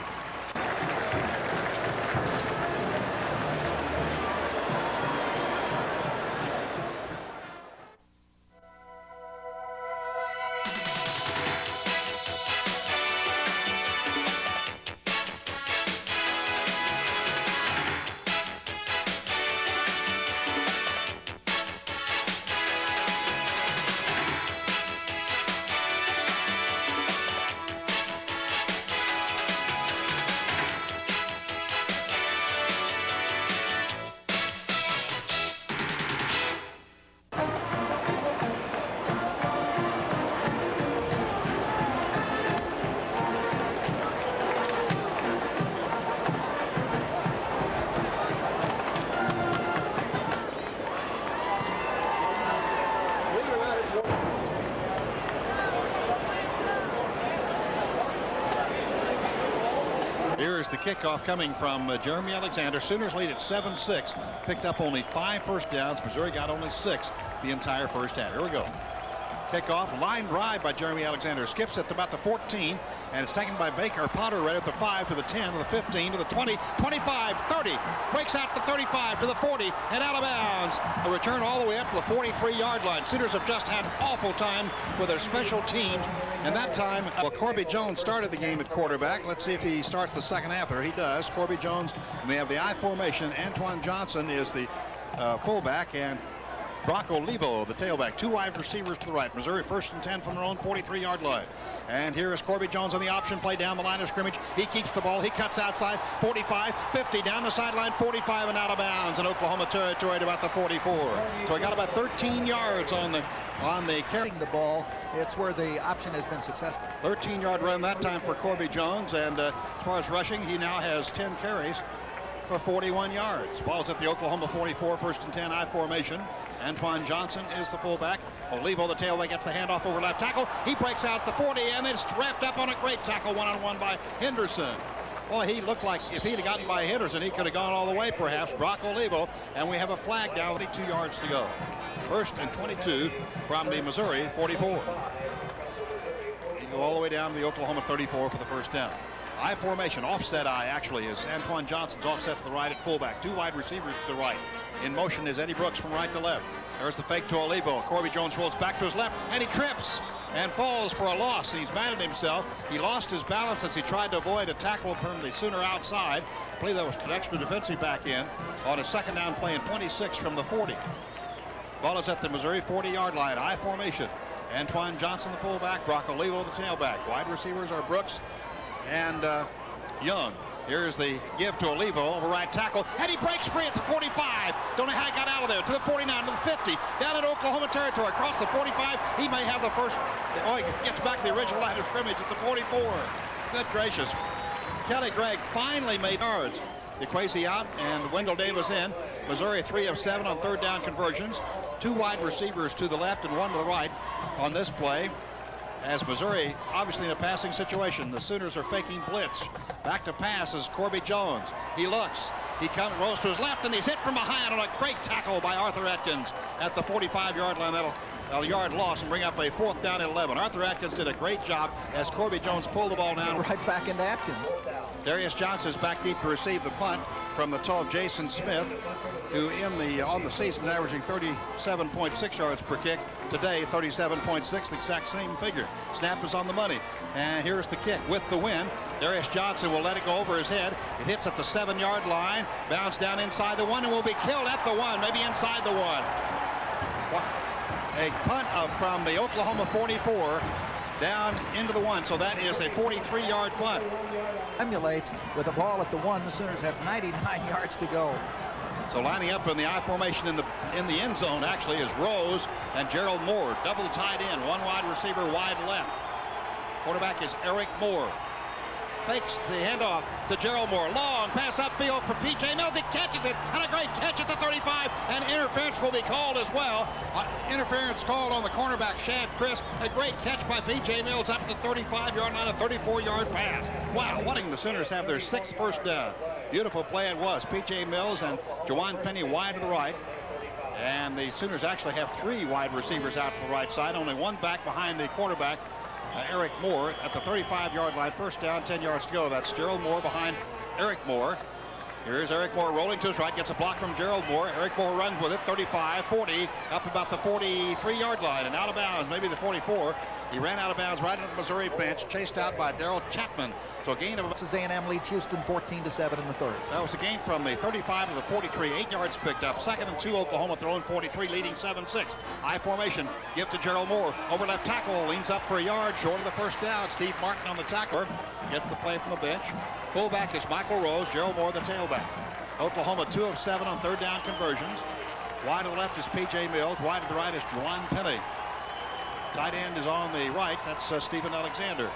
Here's the kickoff coming from Jeremy Alexander. Sooners lead at 7-6. Picked up only 5 first downs. Missouri got only 6 the entire first half. Here we go. Kickoff, line drive by Jeremy Alexander. Skips at about the 14, and it's taken by Baker Potter right at the 5 to the 10 to the 15 to the 20, 25, 30. Breaks out the 35 to the 40 and out of bounds. A return all the way up to the 43-yard line. Sooners have just had awful time with their special teams, and that time, Corby Jones started the game at quarterback. Let's see if he starts the second half there. He does. Corby Jones, and they have the I formation. Antoine Johnson is the fullback, and Brock Olivo, the tailback. 2 wide receivers to the right. Missouri 1st and 10 from their own 43-yard line. And here is Corby Jones on the option play down the line of scrimmage. He keeps the ball. He cuts outside. 45, 50, down the sideline, 45, and out of bounds in Oklahoma territory at about the 44. So he got about 13 yards on the carrying the ball. It's where the option has been successful. 13-yard run that time for Corby Jones. And as far as rushing, he now has 10 carries for 41 yards. Ball's at the Oklahoma 44, 1st and 10, I formation. Antoine Johnson is the fullback. Olivo, the tailback, gets the handoff over left tackle. He breaks out the 40, and it's wrapped up on a great tackle one-on-one by Henderson. Boy, he looked like if he'd have gotten by Henderson, he could have gone all the way, perhaps. Brock Olivo, and we have a flag down with 2 yards to go. 1st and 22 from the Missouri 44. You go all the way down to the Oklahoma 34 for the first down. I formation, offset I actually, is Antoine Johnson's offset to the right at fullback. 2 wide receivers to the right. In motion is Eddie Brooks from right to left. There's the fake to Olivo. Corby Jones rolls back to his left, and he trips and falls for a loss. And he's mad at himself. He lost his balance as he tried to avoid a tackle from the Sooner outside. I believe that was an extra defensive back in on a second down play in 26 from the 40. Ball is at the Missouri 40-yard line. I formation. Antoine Johnson, the fullback. Brock Olivo, the tailback. Wide receivers are Brooks and Young. Here's the give to Olivo over right tackle, and he breaks free at the 45. Don't know how he got out of there. To the 49, to the 50, down in Oklahoma territory, across the 45. He may have the first. Oh, he gets back to the original line of scrimmage at the 44. Good gracious. Kelly Gregg finally made yards. DeQuasie out and Wendell Davis in. Missouri 3 of 7 on 3rd down conversions. 2 wide receivers to the left and 1 to the right on this play. As Missouri, obviously in a passing situation, the Sooners are faking blitz. Back to pass is Corby Jones. He looks. He rolls to his left, and he's hit from behind on a great tackle by Arthur Atkins at the 45-yard line. That'll a yard loss and bring up a 4th down and 11. Arthur Atkins did a great job as Corby Jones pulled the ball down. Right back into Atkins. Darius Johnson is back deep to receive the punt from the tall Jason Smith, who on the season is averaging 37.6 yards per kick. Today, 37.6, the exact same figure. Snap is on the money. And here's the kick with the wind. Darius Johnson will let it go over his head. It hits at the 7-yard line, bounds down inside the 1, and will be killed at the 1, maybe inside the 1. A punt from the Oklahoma 44 down into the 1. So that is a 43-yard punt. Emulates with the ball at the 1. The Sooners have 99 yards to go. So lining up in the I formation in the end zone actually is Rose and Gerald Moore. Double tight end, one wide receiver wide left. Quarterback is Eric Moore. Fakes the handoff to Gerald Moore. Long pass upfield for P.J. Mills. He catches it, and a great catch at the 35, and interference will be called as well. Interference called on the cornerback, Shad Chris. A great catch by P.J. Mills up to the 35-yard line, a 34-yard pass. Wow, wanting the Sooners have their 6th first down. Beautiful play it was. P.J. Mills and Jawan Penny wide to the right. And the Sooners actually have 3 wide receivers out to the right side, only one back behind the quarterback, Eric Moore, at the 35-yard line. First down, 10 yards to go. That's Gerald Moore behind Eric Moore. Here's Eric Moore rolling to his right, gets a block from Gerald Moore. Eric Moore runs with it, 35, 40, up about the 43-yard line and out of bounds, maybe the 44. He ran out of bounds right into the Missouri bench, chased out by Daryl Chapman. So a gain of... Texas A&M leads Houston 14-7 in the third. That was a gain from the 35 to the 43, 8 yards picked up. 2nd and 2, Oklahoma throwing 43, leading 7-6. I formation, give to Gerald Moore. Over left tackle, leans up for a yard, short of the first down. Steve Martin on the tackler, gets the play from the bench. Fullback is Michael Rose, Gerald Moore the tailback. Oklahoma 2 of 7 on third down conversions. Wide to the left is P.J. Mills, wide to the right is Juwan Penny. Tight end is on the right, that's Stephen Alexander.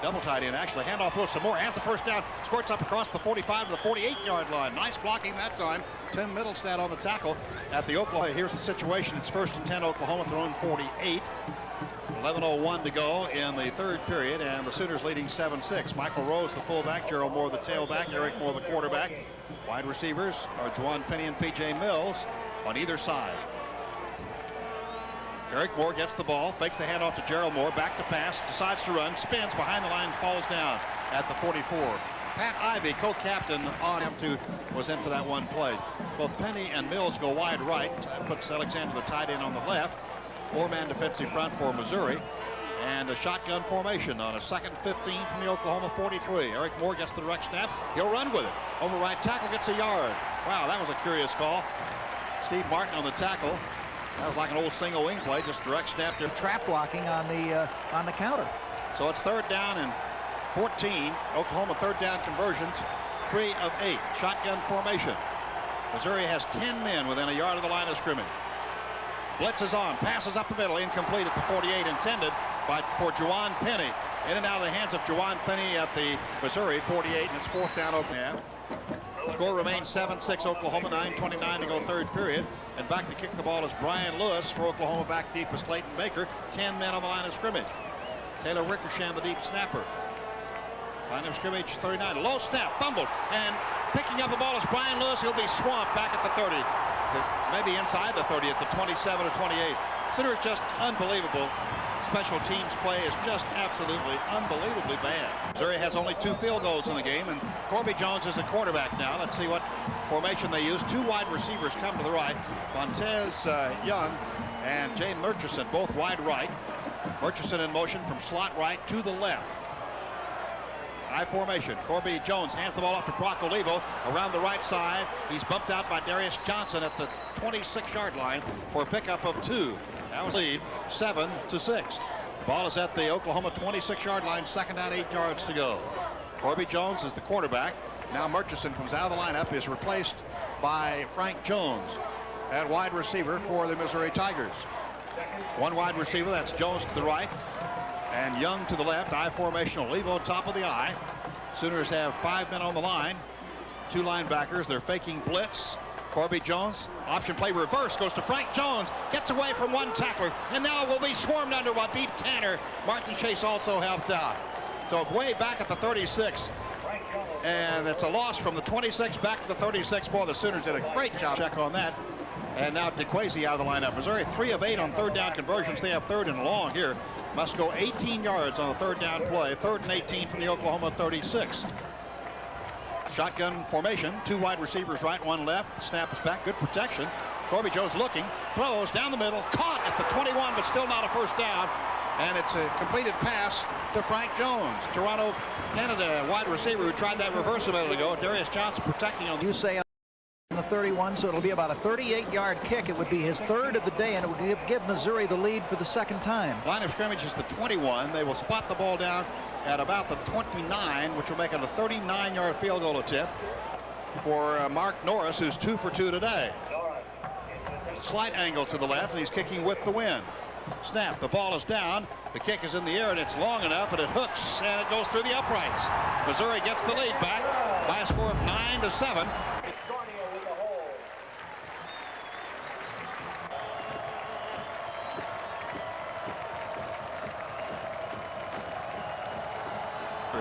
Double tight end, actually. Handoff goes to Moore, has the first down, squirts up across the 45 to the 48-yard line. Nice blocking that time. Tim Middlestad on the tackle at the Oklahoma. Here's the situation. It's 1st and 10, Oklahoma throwing 48. 11:01 to go in the third period, and the Sooners leading 7-6. Michael Rose, the fullback, Gerald Moore, the tailback, Eric Moore, the quarterback. Wide receivers are Juwan Penny and P.J. Mills on either side. Eric Moore gets the ball, fakes the handoff to Gerald Moore, back to pass, decides to run, spins behind the line, falls down at the 44. Pat Ivy, co-captain on F2, was in for that one play. Both Penny and Mills go wide right, puts Alexander the tight end on the left. 4-man defensive front for Missouri, and a shotgun formation on a 2nd and 15 from the Oklahoma 43. Eric Moore gets the direct snap. He'll run with it. Over right tackle, gets a yard. Wow, that was a curious call. Steve Martin on the tackle. That was like an old single wing play, just direct snap to Trap blocking on the counter. So it's 3rd down and 14. Oklahoma 3rd down conversions, 3 of 8. Shotgun formation. Missouri has 10 men within a yard of the line of scrimmage. Blitz is on, passes up the middle, incomplete at the 48, intended for Juwan Penny. In and out of the hands of Juwan Penny at the Missouri 48, and it's 4th down Oklahoma. Score remains 7-6 Oklahoma, 9:29 to go third period. And back to kick the ball is Brian Lewis for Oklahoma. Back deep is Clayton Baker. 10 men on the line of scrimmage. Taylor Wickersham, the deep snapper. Line of scrimmage 39. Low snap, fumbled, and picking up the ball is Brian Lewis. He'll be swamped back at the 30. Maybe inside the 30 at the 27 or 28. Sooners just unbelievable. Special teams play is just absolutely unbelievably bad. Missouri has only 2 field goals in the game, and Corby Jones is the quarterback now. Let's see what formation they use. 2 wide receivers come to the right. Montez Young and Jay Murchison, both wide right. Murchison in motion from slot right to the left. I formation. Corby Jones hands the ball off to Brock Olivo around the right side. He's bumped out by Darius Johnson at the 26-yard line for a pickup of 2. That was lead 7-6. The ball is at the Oklahoma 26-yard line, 2nd down, 8 yards to go. Corby Jones is the quarterback. Now Murchison comes out of the lineup, is replaced by Frank Jones at wide receiver for the Missouri Tigers. 1 wide receiver, that's Jones to the right and Young to the left. I formation, Olivo top of the I. Sooners have 5 men on the line. 2 linebackers, they're faking blitz. Corby Jones, option play reverse, goes to Frank Jones, gets away from 1 tackler, and now will be swarmed under by Beep Tanner. Martin Chase also helped out. So way back at the 36, and it's a loss from the 26 back to the 36. Boy, the Sooners did a great job check on that. And now DeQuasi out of the lineup. Missouri 3 of 8 on 3rd down conversions. They have 3rd and long here. Must go 18 yards on the 3rd down play. 3rd and 18 from the Oklahoma 36. Shotgun formation, 2 wide receivers right, 1 left. The snap is back, good protection. Corby Jones looking, throws down the middle, caught at the 21, but still not a first down. And it's a completed pass to Frank Jones. Toronto, Canada wide receiver who tried that reverse a minute ago. Darius Johnson protecting on the... You say the 31, so it'll be about a 38-yard kick. It would be his third of the day, and it would give Missouri the lead for the second time. Line of scrimmage is the 21. They will spot the ball down at about the 29, which will make it a 39-yard field goal attempt for Mark Norris, who's 2 for 2 today. Slight angle to the left, and he's kicking with the wind. Snap, the ball is down, the kick is in the air, and it's long enough, and it hooks, and it goes through the uprights. Missouri gets the lead back by a score of 9-7.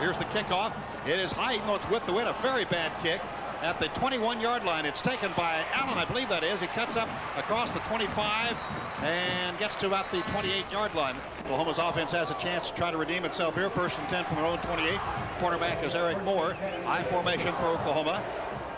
Here's the kickoff. It is high, even though it's with the wind, a very bad kick. At the 21-yard line, it's taken by Allen, I believe that is. He cuts up across the 25 and gets to about the 28-yard line. Oklahoma's offense has a chance to try to redeem itself here. 1st and 10 from their own 28. Quarterback is Eric Moore. I formation for Oklahoma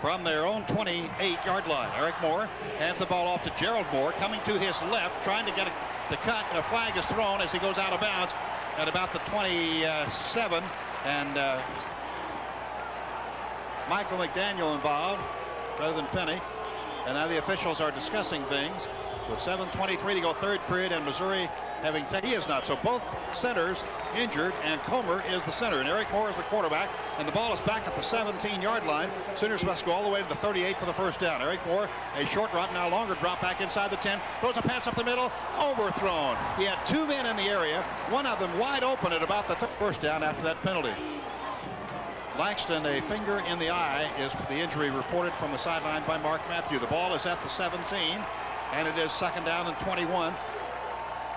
from their own 28-yard line. Eric Moore hands the ball off to Gerald Moore, coming to his left, trying to get the cut. A flag is thrown as he goes out of bounds at about the 27. And Michael McDaniel involved rather than Penny. And now the officials are discussing things with 7:23 to go, third period, and Missouri having taken. He is not. So both centers injured, and Comer is the center, and Eric Moore is the quarterback, and the ball is back at the 17-yard line. Sooners must go all the way to the 38 for the first down. Eric Moore, a short route, now longer drop back inside the 10, throws a pass up the middle, overthrown. He had 2 men in the area, one of them wide open at about the first down after that penalty. Langston, a finger in the eye, is the injury reported from the sideline by Mark Matthew. The ball is at the 17, and it is 2nd down and 21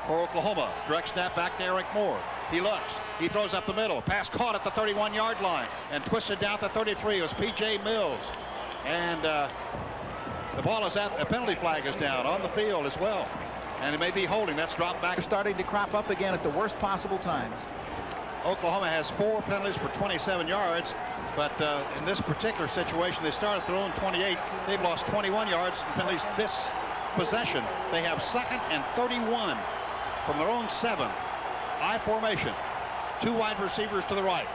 for Oklahoma. Direct snap back to Eric Moore. He looks. He throws up the middle. Pass caught at the 31-yard line and twisted down to 33. It was P.J. Mills. And the ball is at, a penalty flag is down on the field as well. And it may be holding. That's dropped back. They're starting to crop up again at the worst possible times. Oklahoma has 4 penalties for 27 yards, but in this particular situation, they started throwing 28. They've lost 21 yards in penalties this possession. They have 2nd and 31 from their own 7. I formation. 2 wide receivers to the right.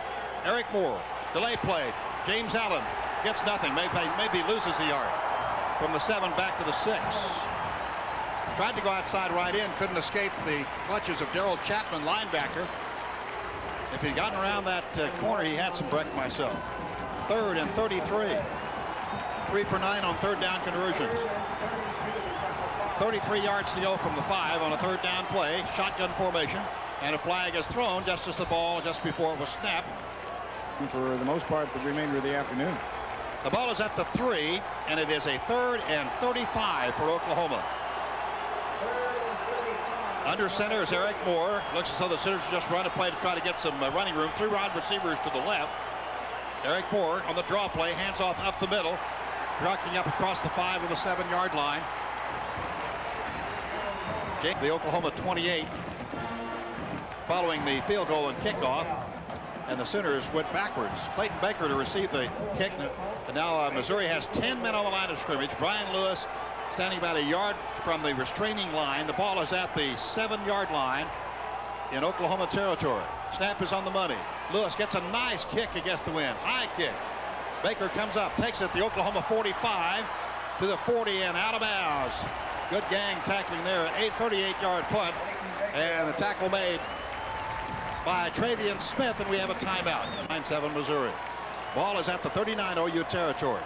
Eric Moore, delay play. James Allen gets nothing. Maybe loses a yard. From the 7 back to the 6. Tried to go outside right in, couldn't escape the clutches of Daryl Chapman, linebacker. If he'd gotten around that corner, he had some break myself. 3rd and 33. 3 for 9 on 3rd down conversions. 33 yards to go from the 5 on a 3rd down play. Shotgun formation, and a flag is thrown just as the ball, just before it was snapped. For the most part, the remainder of the afternoon. The ball is at the 3, and it is a 3rd and 35 for Oklahoma. Under center is Eric Moore. Looks as though the Sooners just run a play to try to get some running room. 3 wide receivers to the left. Eric Moore on the draw play, hands off up the middle, rocking up across the 5 of the 7-yard line. The Oklahoma 28 following the field goal and kickoff, and the Sooners went backwards. Clayton Baker to receive the kick, and now Missouri has 10 men on the line of scrimmage. Brian Lewis standing about a yard from the restraining line. The ball is at the 7-yard line in Oklahoma territory. Snap is on the money. Lewis gets a nice kick against the wind. High kick. Baker comes up, takes it the Oklahoma 45 to the 40 and out of bounds. Good gang tackling there. 38-yard punt. And the tackle made by Travian Smith, and we have a timeout. 9-7 Missouri. Ball is at the 39 OU territory.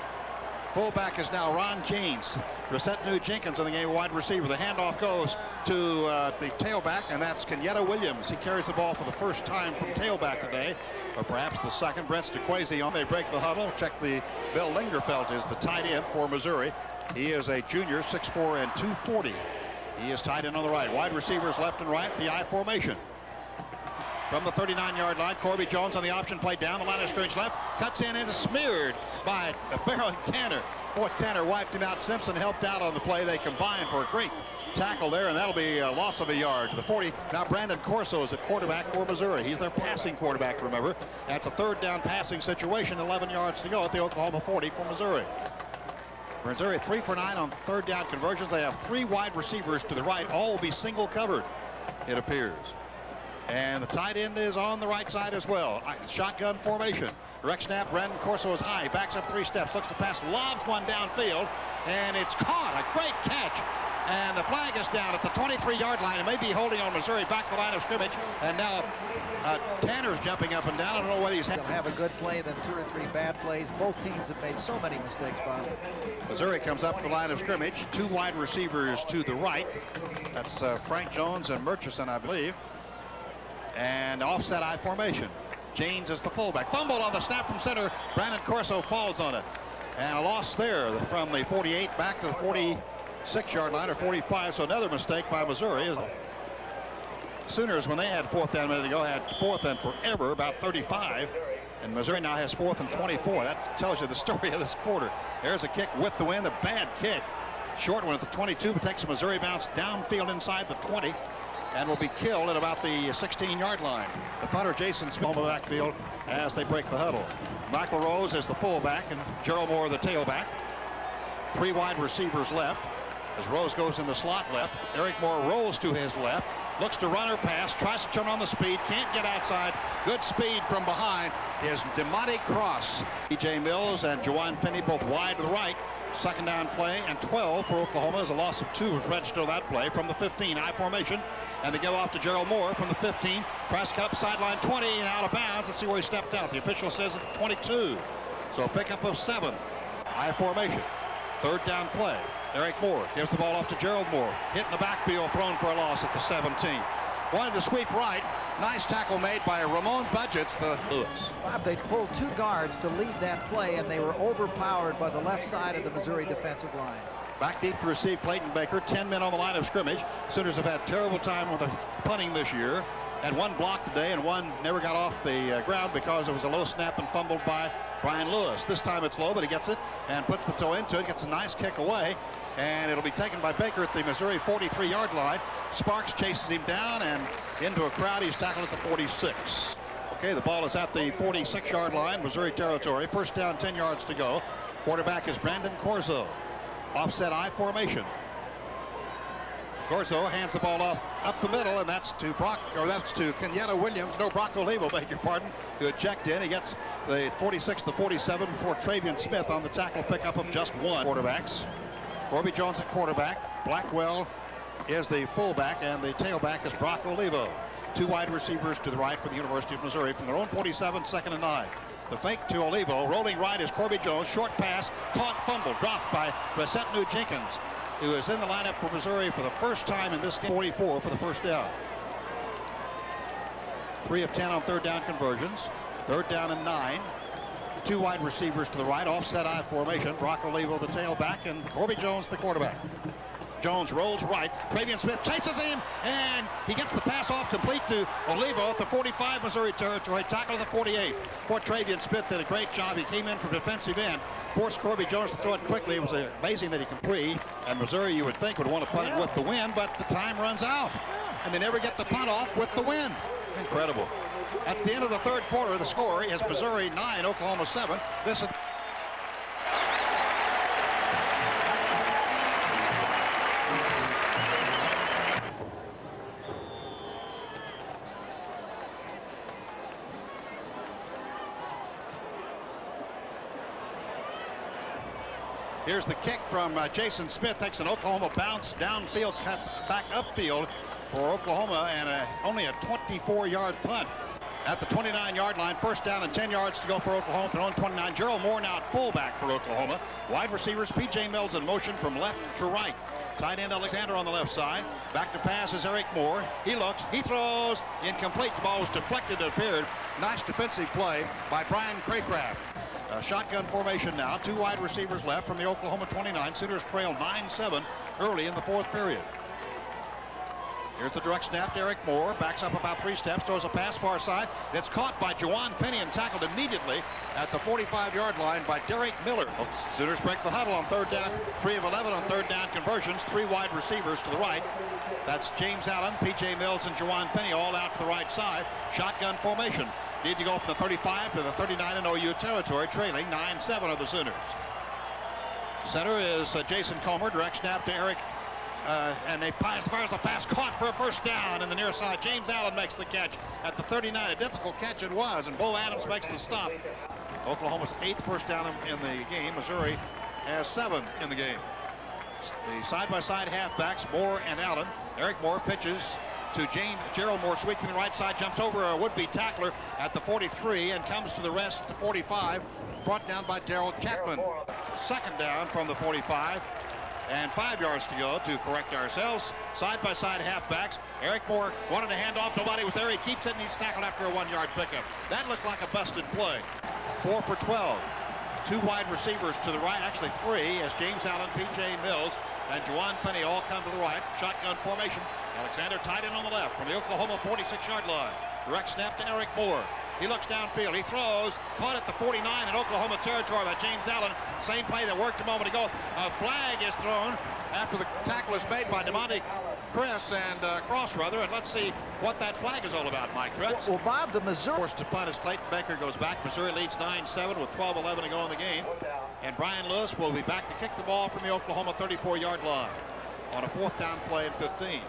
Fullback is now Ron Jeans. Reset New Jenkins in the game, wide receiver. The handoff goes to the tailback, and that's Kenyatta Williams. He carries the ball for the first time from tailback today, or perhaps the second. Brent Stequazy on. They break the huddle. Check the Bill Lingerfeld is the tight end for Missouri. He is a junior, 6'4" and 240. He is tight end on the right. Wide receivers left and right. The I formation. From the 39-yard line, Corby Jones on the option play down the line of scrimmage left. Cuts in and is smeared by Baron Tanner. Boy, Tanner wiped him out. Simpson helped out on the play. They combined for a great tackle there, and that'll be a loss of a yard to the 40. Now Brandon Corso is at quarterback for Missouri. He's their passing quarterback, remember. That's a 3rd down passing situation. 11 yards to go at the Oklahoma 40 for Missouri. Missouri 3 for 9 on 3rd down conversions. They have 3 wide receivers to the right. All will be single covered, it appears. And the tight end is on the right side as well. Shotgun formation. Direct snap. Brandon Corso is high. Backs up 3 steps. Looks to pass. Lobs one downfield. And it's caught. A great catch. And the flag is down at the 23-yard line. It may be holding on Missouri back to the line of scrimmage. And now Tanner's jumping up and down. I don't know whether he's... They'll have a good play than 2 or 3 bad plays. Both teams have made so many mistakes, Bob. Missouri comes up the line of scrimmage. 2 wide receivers to the right. That's Frank Jones and Murchison, I believe. And offset I formation. James is the fullback. Fumble on the snap from center. Brandon Corso falls on it. And a loss there from the 48 back to the 46-yard line or 45. So another mistake by Missouri. Sooners, when they had 4th down a minute ago, had 4th and forever, about 35. And Missouri now has 4th and 24. That tells you the story of this quarter. There's a kick with the wind, a bad kick. Short one at the 22, but takes a Missouri bounce downfield inside the 20. And will be killed at about the 16-yard line. The punter, Jason Smith, on the backfield as they break the huddle. Michael Rose is the fullback and Gerald Moore the tailback. 3 wide receivers left as Rose goes in the slot left. Eric Moore rolls to his left. Looks to run or pass. Tries to turn on the speed. Can't get outside. Good speed from behind is DeMonte Cross. E.J. Mills and Juwan Penny both wide to the right. 2nd down play and 12 for Oklahoma as a loss of 2 was registered on that play from the 15. I formation. And they go off to Gerald Moore from the 15. Tries to cut up sideline 20 and out of bounds. Let's see where he stepped out. The official says it's 22. So a pickup of 7. I formation. 3rd down play. Eric Moore gives the ball off to Gerald Moore. Hit in the backfield, thrown for a loss at the 17. Wanted to sweep right. Nice tackle made by Ramon Budgets, the Lewis. Bob, they pulled 2 guards to lead that play, and they were overpowered by the left side of the Missouri defensive line. Back deep to receive Clayton Baker. 10 men on the line of scrimmage. Sooners have had terrible time with the punting this year. Had 1 block today, and 1 never got off the ground because it was a low snap and fumbled by Brian Lewis. This time it's low, but he gets it and puts the toe into it. Gets a nice kick away, and it'll be taken by Baker at the Missouri 43-yard line. Sparks chases him down and into a crowd. He's tackled at the 46. Okay, the ball is at the 46-yard line, Missouri territory. 1st down, 10 yards to go. Quarterback is Brandon Corso. Offset I formation. Corso hands the ball off up the middle, and that's to Kenyatta Williams. No, Brock Olivo, beg your pardon, who had checked in. He gets the 46 to 47 before Travian Smith on the tackle pickup of just 1. Quarterbacks. Corby Jones at quarterback. Blackwell is the fullback, and the tailback is Brock Olivo. 2 wide receivers to the right for the University of Missouri from their own 47, 2nd and 9. The fake to Olivo. Rolling right is Corby Jones. Short pass. Caught, fumble. Dropped by Brissett Jenkins, who is in the lineup for Missouri for the first time in this game. 44 for the 1st down. 3 of 10 on 3rd down conversions. 3rd down and 9. 2 wide receivers to the right. Offset I formation. Brock Olivo the tailback and Corby Jones the quarterback. Jones rolls right. Travian Smith chases him, and he gets the pass off complete to Olivo at the 45 Missouri territory. Tackle at the 48. Poor Travian Smith did a great job. He came in from defensive end, forced Corby Jones to throw it quickly. It was amazing that he complete. And Missouri, you would think, would want to punt it with the wind, but the time runs out. And they never get the punt off with the wind. Incredible. At the end of the 3rd quarter, the score is Missouri 9, Oklahoma 7. This is... Here's the kick from Jason Smith. Takes an Oklahoma bounce downfield, cuts back upfield for Oklahoma, and only a 24-yard punt at the 29-yard line. 1st down and 10 yards to go for Oklahoma. They're on 29. Gerald Moore now at fullback for Oklahoma. Wide receivers, P.J. Mills in motion from left to right. Tight end Alexander on the left side. Back to pass is Eric Moore. He looks, he throws, incomplete. The ball was deflected, it appeared. Nice defensive play by Brian Craycraft. Shotgun formation now. 2 wide receivers left from the Oklahoma 29. Sooners trail 9-7 early in the 4th period. Here's the direct snap to Eric Moore. Backs up about 3 steps. Throws a pass far side. That's caught by Juwan Penny and tackled immediately at the 45-yard line by Derek Miller. Sooners break the huddle on 3rd down. 3 of 11 on 3rd down conversions. 3 wide receivers to the right. That's James Allen, P.J. Mills, and Juwan Penny all out to the right side. Shotgun formation. Need to go from the 35 to the 39 in OU territory, trailing 9-7 of the Sooners. Center is Jason Comer. Direct snap to Eric and they fires the pass, caught for a first down in the near side. James Allen makes the catch at the 39. A difficult catch it was, and Bo Adams makes the stop. Oklahoma's 8th first down in the game. Missouri has 7 in the game. The side-by-side halfbacks, Moore and Allen. Eric Moore pitches to Gerald Moore, sweeping the right side, jumps over a would-be tackler at the 43 and comes to the rest at the 45, brought down by Darrell Chapman. Second down from the 45 and 5 yards to go to correct ourselves. Side-by-side halfbacks. Eric Moore wanted to hand off. Nobody was there. He keeps it and he's tackled after a 1-yard pickup. That looked like a busted play. 4 for 12. 2 wide receivers to the right, actually 3, as James Allen, P.J. Mills, and Juwan Penny all come to the right. Shotgun formation. Alexander tight end on the left from the Oklahoma 46-yard line. Direct snap to Eric Moore. He looks downfield. He throws. Caught at the 49 in Oklahoma territory by James Allen. Same play that worked a moment ago. A flag is thrown after the tackle is made by DeMonte Chris and Crossruther. And let's see what that flag is all about, Mike Tritz. Well, Bob, the Missouri... Forced to punt as Clayton Baker goes back. Missouri leads 9-7 with 12-11 to go in the game. And Brian Lewis will be back to kick the ball from the Oklahoma 34-yard line on a 4th down play and 15.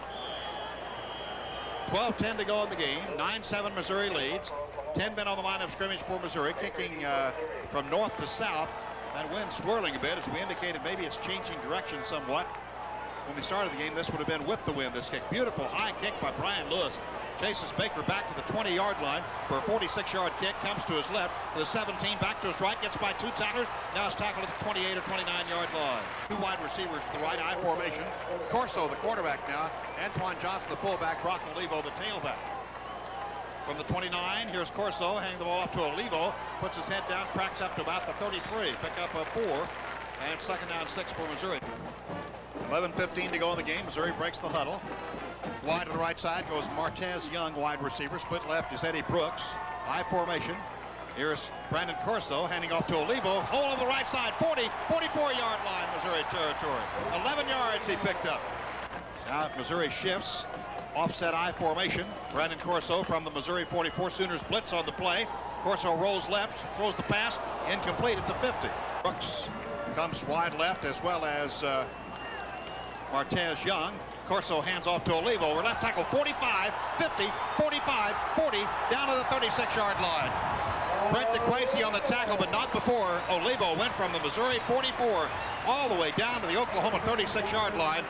12-10 to go in the game. 9-7 Missouri leads. 10 men on the line of scrimmage for Missouri, kicking from north to south. That wind swirling a bit, as we indicated. Maybe it's changing direction somewhat. When we started the game, this would have been with the wind, this kick. Beautiful high kick by Brian Lewis. Chases Baker back to the 20-yard line for a 46-yard kick. Comes to his left, to the 17, back to his right, gets by 2 tacklers. Now it's tackled at the 28 or 29-yard line. 2 wide receivers to the right, I formation. Corso, the quarterback now. Antoine Johnson, the fullback. Brock Olivo, the tailback. From the 29, here's Corso, handing the ball up to Olivo. Puts his head down, cracks up to about the 33. Pick up a 4, and second down 6 for Missouri. 11:15 to go in the game. Missouri breaks the huddle. Wide to the right side goes Martez Young, wide receiver. Split left is Eddie Brooks. I formation. Here's Brandon Corso handing off to Olivo. Hole on the right side, 40, 44-yard line, Missouri territory. 11 yards he picked up. Now Missouri shifts. Offset I formation. Brandon Corso from the Missouri 44. Sooners blitz on the play. Corso rolls left, throws the pass, incomplete at the 50. Brooks comes wide left, as well as Martez Young. Corso hands off to Olivo. We're left tackle 45, 50, 45, 40, down to the 36-yard line. Brent DeQuacy on the tackle, but not before Olivo went from the Missouri 44 all the way down to the Oklahoma 36-yard line.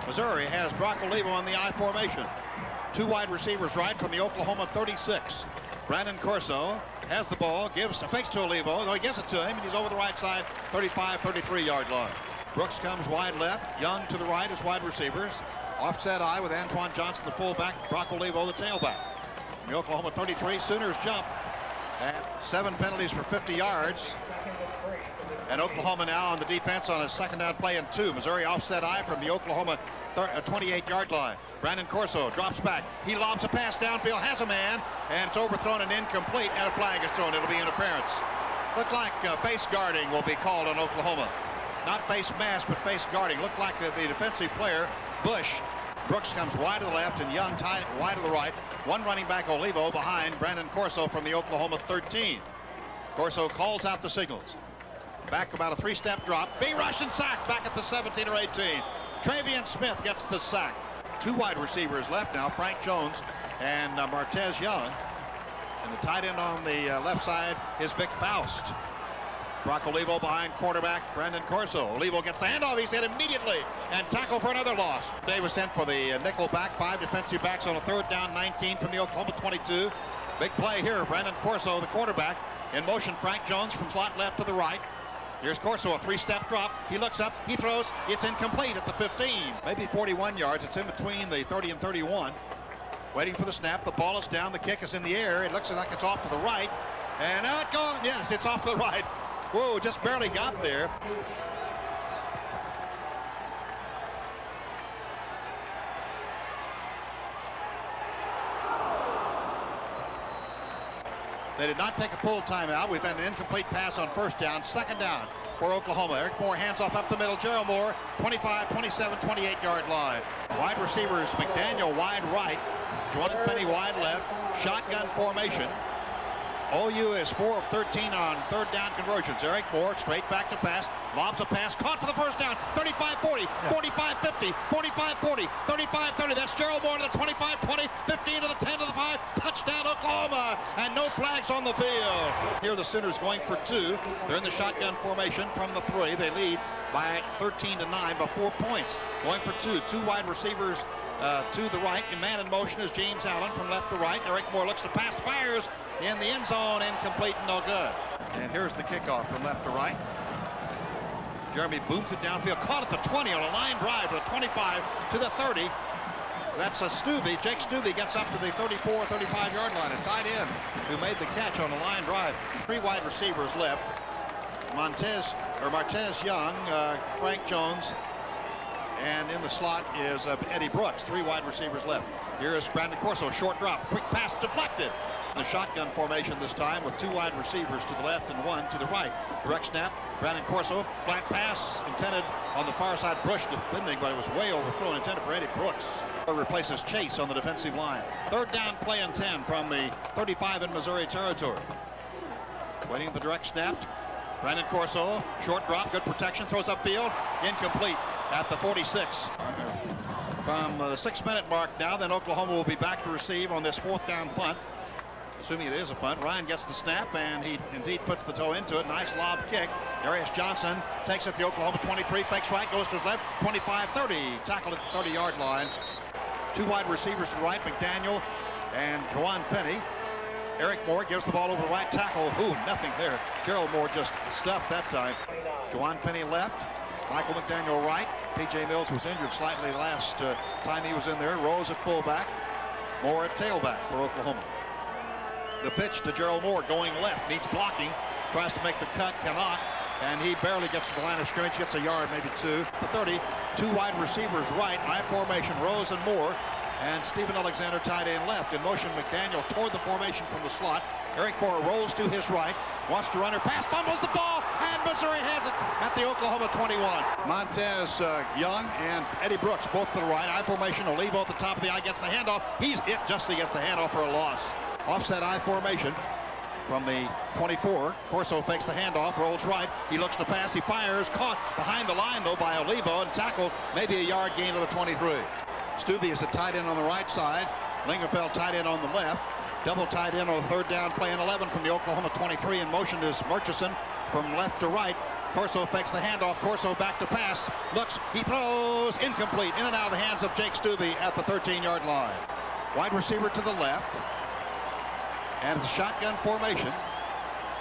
Missouri has Brock Olivo on the I formation. 2 wide receivers right from the Oklahoma 36. Brandon Corso has the ball, fakes to Olivo. No, he gives it to him, and he's over the right side, 35, 33-yard line. Brooks comes wide left. Young to the right as wide receivers. Offset I with Antoine Johnson, the fullback. Brock Olivo, the tailback. From the Oklahoma 33, Sooners jump. And 7 penalties for 50 yards. And Oklahoma now on the defense on a second down play and 2. Missouri offset I from the Oklahoma 28-yard line. Brandon Corso drops back. He lobs a pass downfield, has a man, and it's overthrown and incomplete, and a flag is thrown. It'll be interference. Looked like face guarding will be called on Oklahoma. Not face mask, but face guarding. Looked like the defensive player, Bush. Brooks comes wide to the left and Young tied wide to the right. 1 running back, Olivo, behind Brandon Corso from the Oklahoma 13. Corso calls out the signals. Back about a 3-step drop. Big rush and sack back at the 17 or 18. Travian Smith gets the sack. 2 wide receivers left now, Frank Jones and Martez Young. And the tight end on the left side is Vic Faust. Brock Olivo behind quarterback Brandon Corso. Olivo gets the handoff. He's hit immediately and tackle for another loss. Davis sent for the nickel back. 5 defensive backs on a 3rd down, 19 from the Oklahoma 22. Big play here. Brandon Corso, the quarterback. In motion, Frank Jones from slot left to the right. Here's Corso, a 3-step drop. He looks up, he throws, it's incomplete at the 15. Maybe 41 yards, it's in between the 30 and 31. Waiting for the snap, the ball is down, the kick is in the air. It looks like it's off to the right. And out it goes, yes, it's off to the right. Whoa, just barely got there. They did not take a full timeout. We've had an incomplete pass on 1st down. 2nd down for Oklahoma. Eric Moore hands off up the middle. Gerald Moore, 25, 27, 28-yard line. Wide receivers, McDaniel wide right. Juwan Penny wide left. Shotgun formation. OU is 4 of 13 on third down conversions. Eric Moore straight back to pass, lobs a pass, caught for the first down. 35-40, 45-50, 45-40, 35-30. That's Gerald Moore to the 25-20, 15 to the 10 to the 5. Touchdown Oklahoma, and no flags on the field. Here the Sooners going for 2. They're in the shotgun formation from the 3. They lead by 13-9 by 4 points. Going for 2. 2 wide receivers to the right. In man in motion is James Allen from left to right. Eric Moore looks to pass, fires in the end zone, incomplete, no good. And here's the kickoff from left to right. Jeremy booms it downfield, caught at the 20 on a line drive to the 25 to the 30. That's a Stuvey. Jake Stuvey gets up to the 34, 35-yard line. A tight end who made the catch on a line drive. 3 wide receivers left. Martez Young, Frank Jones, and in the slot is Eddie Brooks. 3 wide receivers left. Here is Brandon Corso, short drop, quick pass deflected. The shotgun formation this time with 2 wide receivers to the left and 1 to the right. Direct snap, Brandon Corso, flat pass intended on the far side. Bush defending, but it was way overthrown, intended for Eddie Brooks. Replaces Chase on the defensive line. Third down, play and 10 from the 35 in Missouri territory. Waiting the direct snap. Brandon Corso, short drop, good protection, throws upfield, incomplete at the 46. From the 6-minute mark now, then Oklahoma will be back to receive on this 4th down punt. Assuming it is a punt, Ryan gets the snap, and he indeed puts the toe into it. Nice lob kick. Darius Johnson takes it to the Oklahoma 23, fakes right, goes to his left, 25-30, tackled at the 30-yard line. 2 wide receivers to the right, McDaniel and Juwan Penny. Eric Moore gives the ball over the right tackle. Ooh, nothing there. Gerald Moore just stuffed that time. Juwan Penny left, Michael McDaniel right. P.J. Mills was injured slightly last time he was in there. Rose at fullback, Moore at tailback for Oklahoma. The pitch to Gerald Moore going left, needs blocking, tries to make the cut, cannot, and he barely gets to the line of scrimmage, gets a yard, maybe 2. The 30, 2 wide receivers right, I formation, Rose and Moore, and Stephen Alexander tight end left. In motion, McDaniel toward the formation from the slot. Eric Moore rolls to his right, wants to run her pass, fumbles the ball, and Missouri has it at the Oklahoma 21. Montez Young and Eddie Brooks both to the right, I formation, Olivo at the top of the I, gets the handoff. He gets the handoff for a loss. Offset I formation from the 24. Corso fakes the handoff, rolls right. He looks to pass, he fires, caught behind the line though by Olivo and tackled, maybe a yard gain to the 23. Stuvey is a tight end on the right side. Lingerfeld tight end on the left. Double tight end on the 3rd down, play in 11 from the Oklahoma 23. In motion is Murchison from left to right. Corso fakes the handoff. Corso back to pass. Looks, he throws, incomplete. In and out of the hands of Jake Stuvey at the 13-yard line. Wide receiver to the left. And it's a shotgun formation.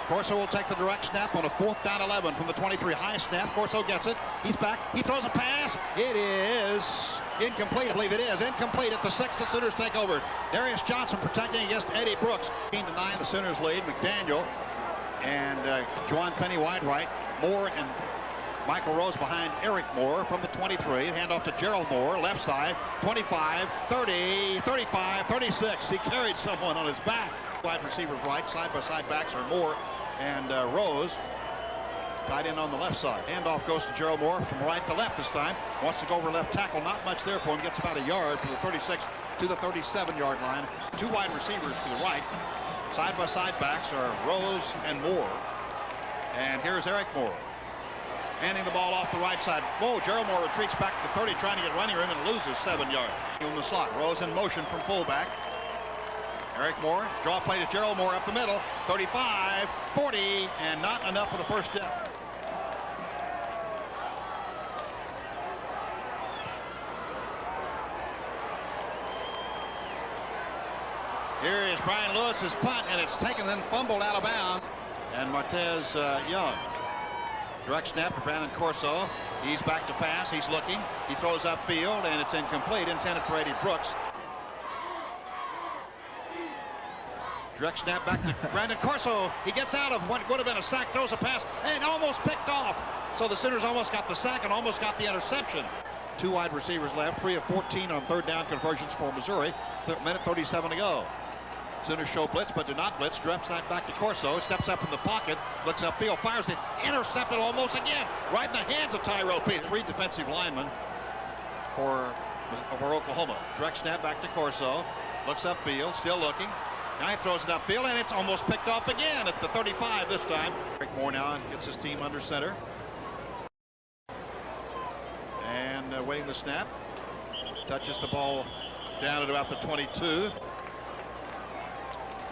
Corso will take the direct snap on a 4th down 11 from the 23. High snap. Corso gets it. He's back. He throws a pass. It is incomplete. I believe it is incomplete at the 6. The Sooners take over. Darius Johnson protecting against Eddie Brooks. 15-9. The Sooners lead. McDaniel and Juwan Penny wide right. Moore and Michael Rose behind Eric Moore from the 23. Handoff to Gerald Moore, left side, 25, 30, 35, 36. He carried someone on his back. Wide receivers right, side-by-side backs are Moore and Rose. Tight end on the left side. Handoff goes to Gerald Moore from right to left this time. Wants to go over left tackle. Not much there for him. Gets about a yard from the 36 to the 37-yard line. 2 wide receivers to the right. Side-by-side backs are Rose and Moore. And here's Eric Moore. Handing the ball off the right side. Whoa, Gerald Moore retreats back to the 30, trying to get running room and loses 7 yards. In the slot, Rose in motion from fullback. Eric Moore, draw play to Gerald Moore up the middle. 35, 40, and not enough for the first down. Here is Brian Lewis's punt, and it's taken then fumbled out of bounds. And Martez Young. Direct snap to Brandon Corso. He's back to pass. He's looking. He throws upfield, and it's incomplete. Intended for Eddie Brooks. Direct snap back to Brandon Corso. He gets out of what would have been a sack, throws a pass, and almost picked off. So the Sooners almost got the sack and almost got the interception. 2 wide receivers left. 3 of 14 on 3rd down conversions for Missouri. Minute 37 to go. Sooners show blitz, but do not blitz. Drop snap back to Corso. Steps up in the pocket. Looks upfield. Fires it. Intercepted almost again. Right in the hands of Tyrell Peters. 3 defensive linemen for Oklahoma. Direct snap back to Corso. Looks upfield. Still looking. Guy throws it upfield, and it's almost picked off again at the 35 this time. Rick Moore now gets his team under center. And waiting the snap. Touches the ball down at about the 22.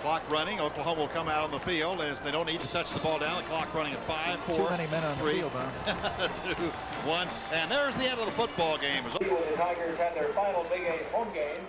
Clock running. Oklahoma will come out on the field as they don't need to touch the ball down. The clock running at 5, 4, Too many men on 3, the field, huh? 2, 1. And there's the end of the football game. The Tigers had their final Big 8 home game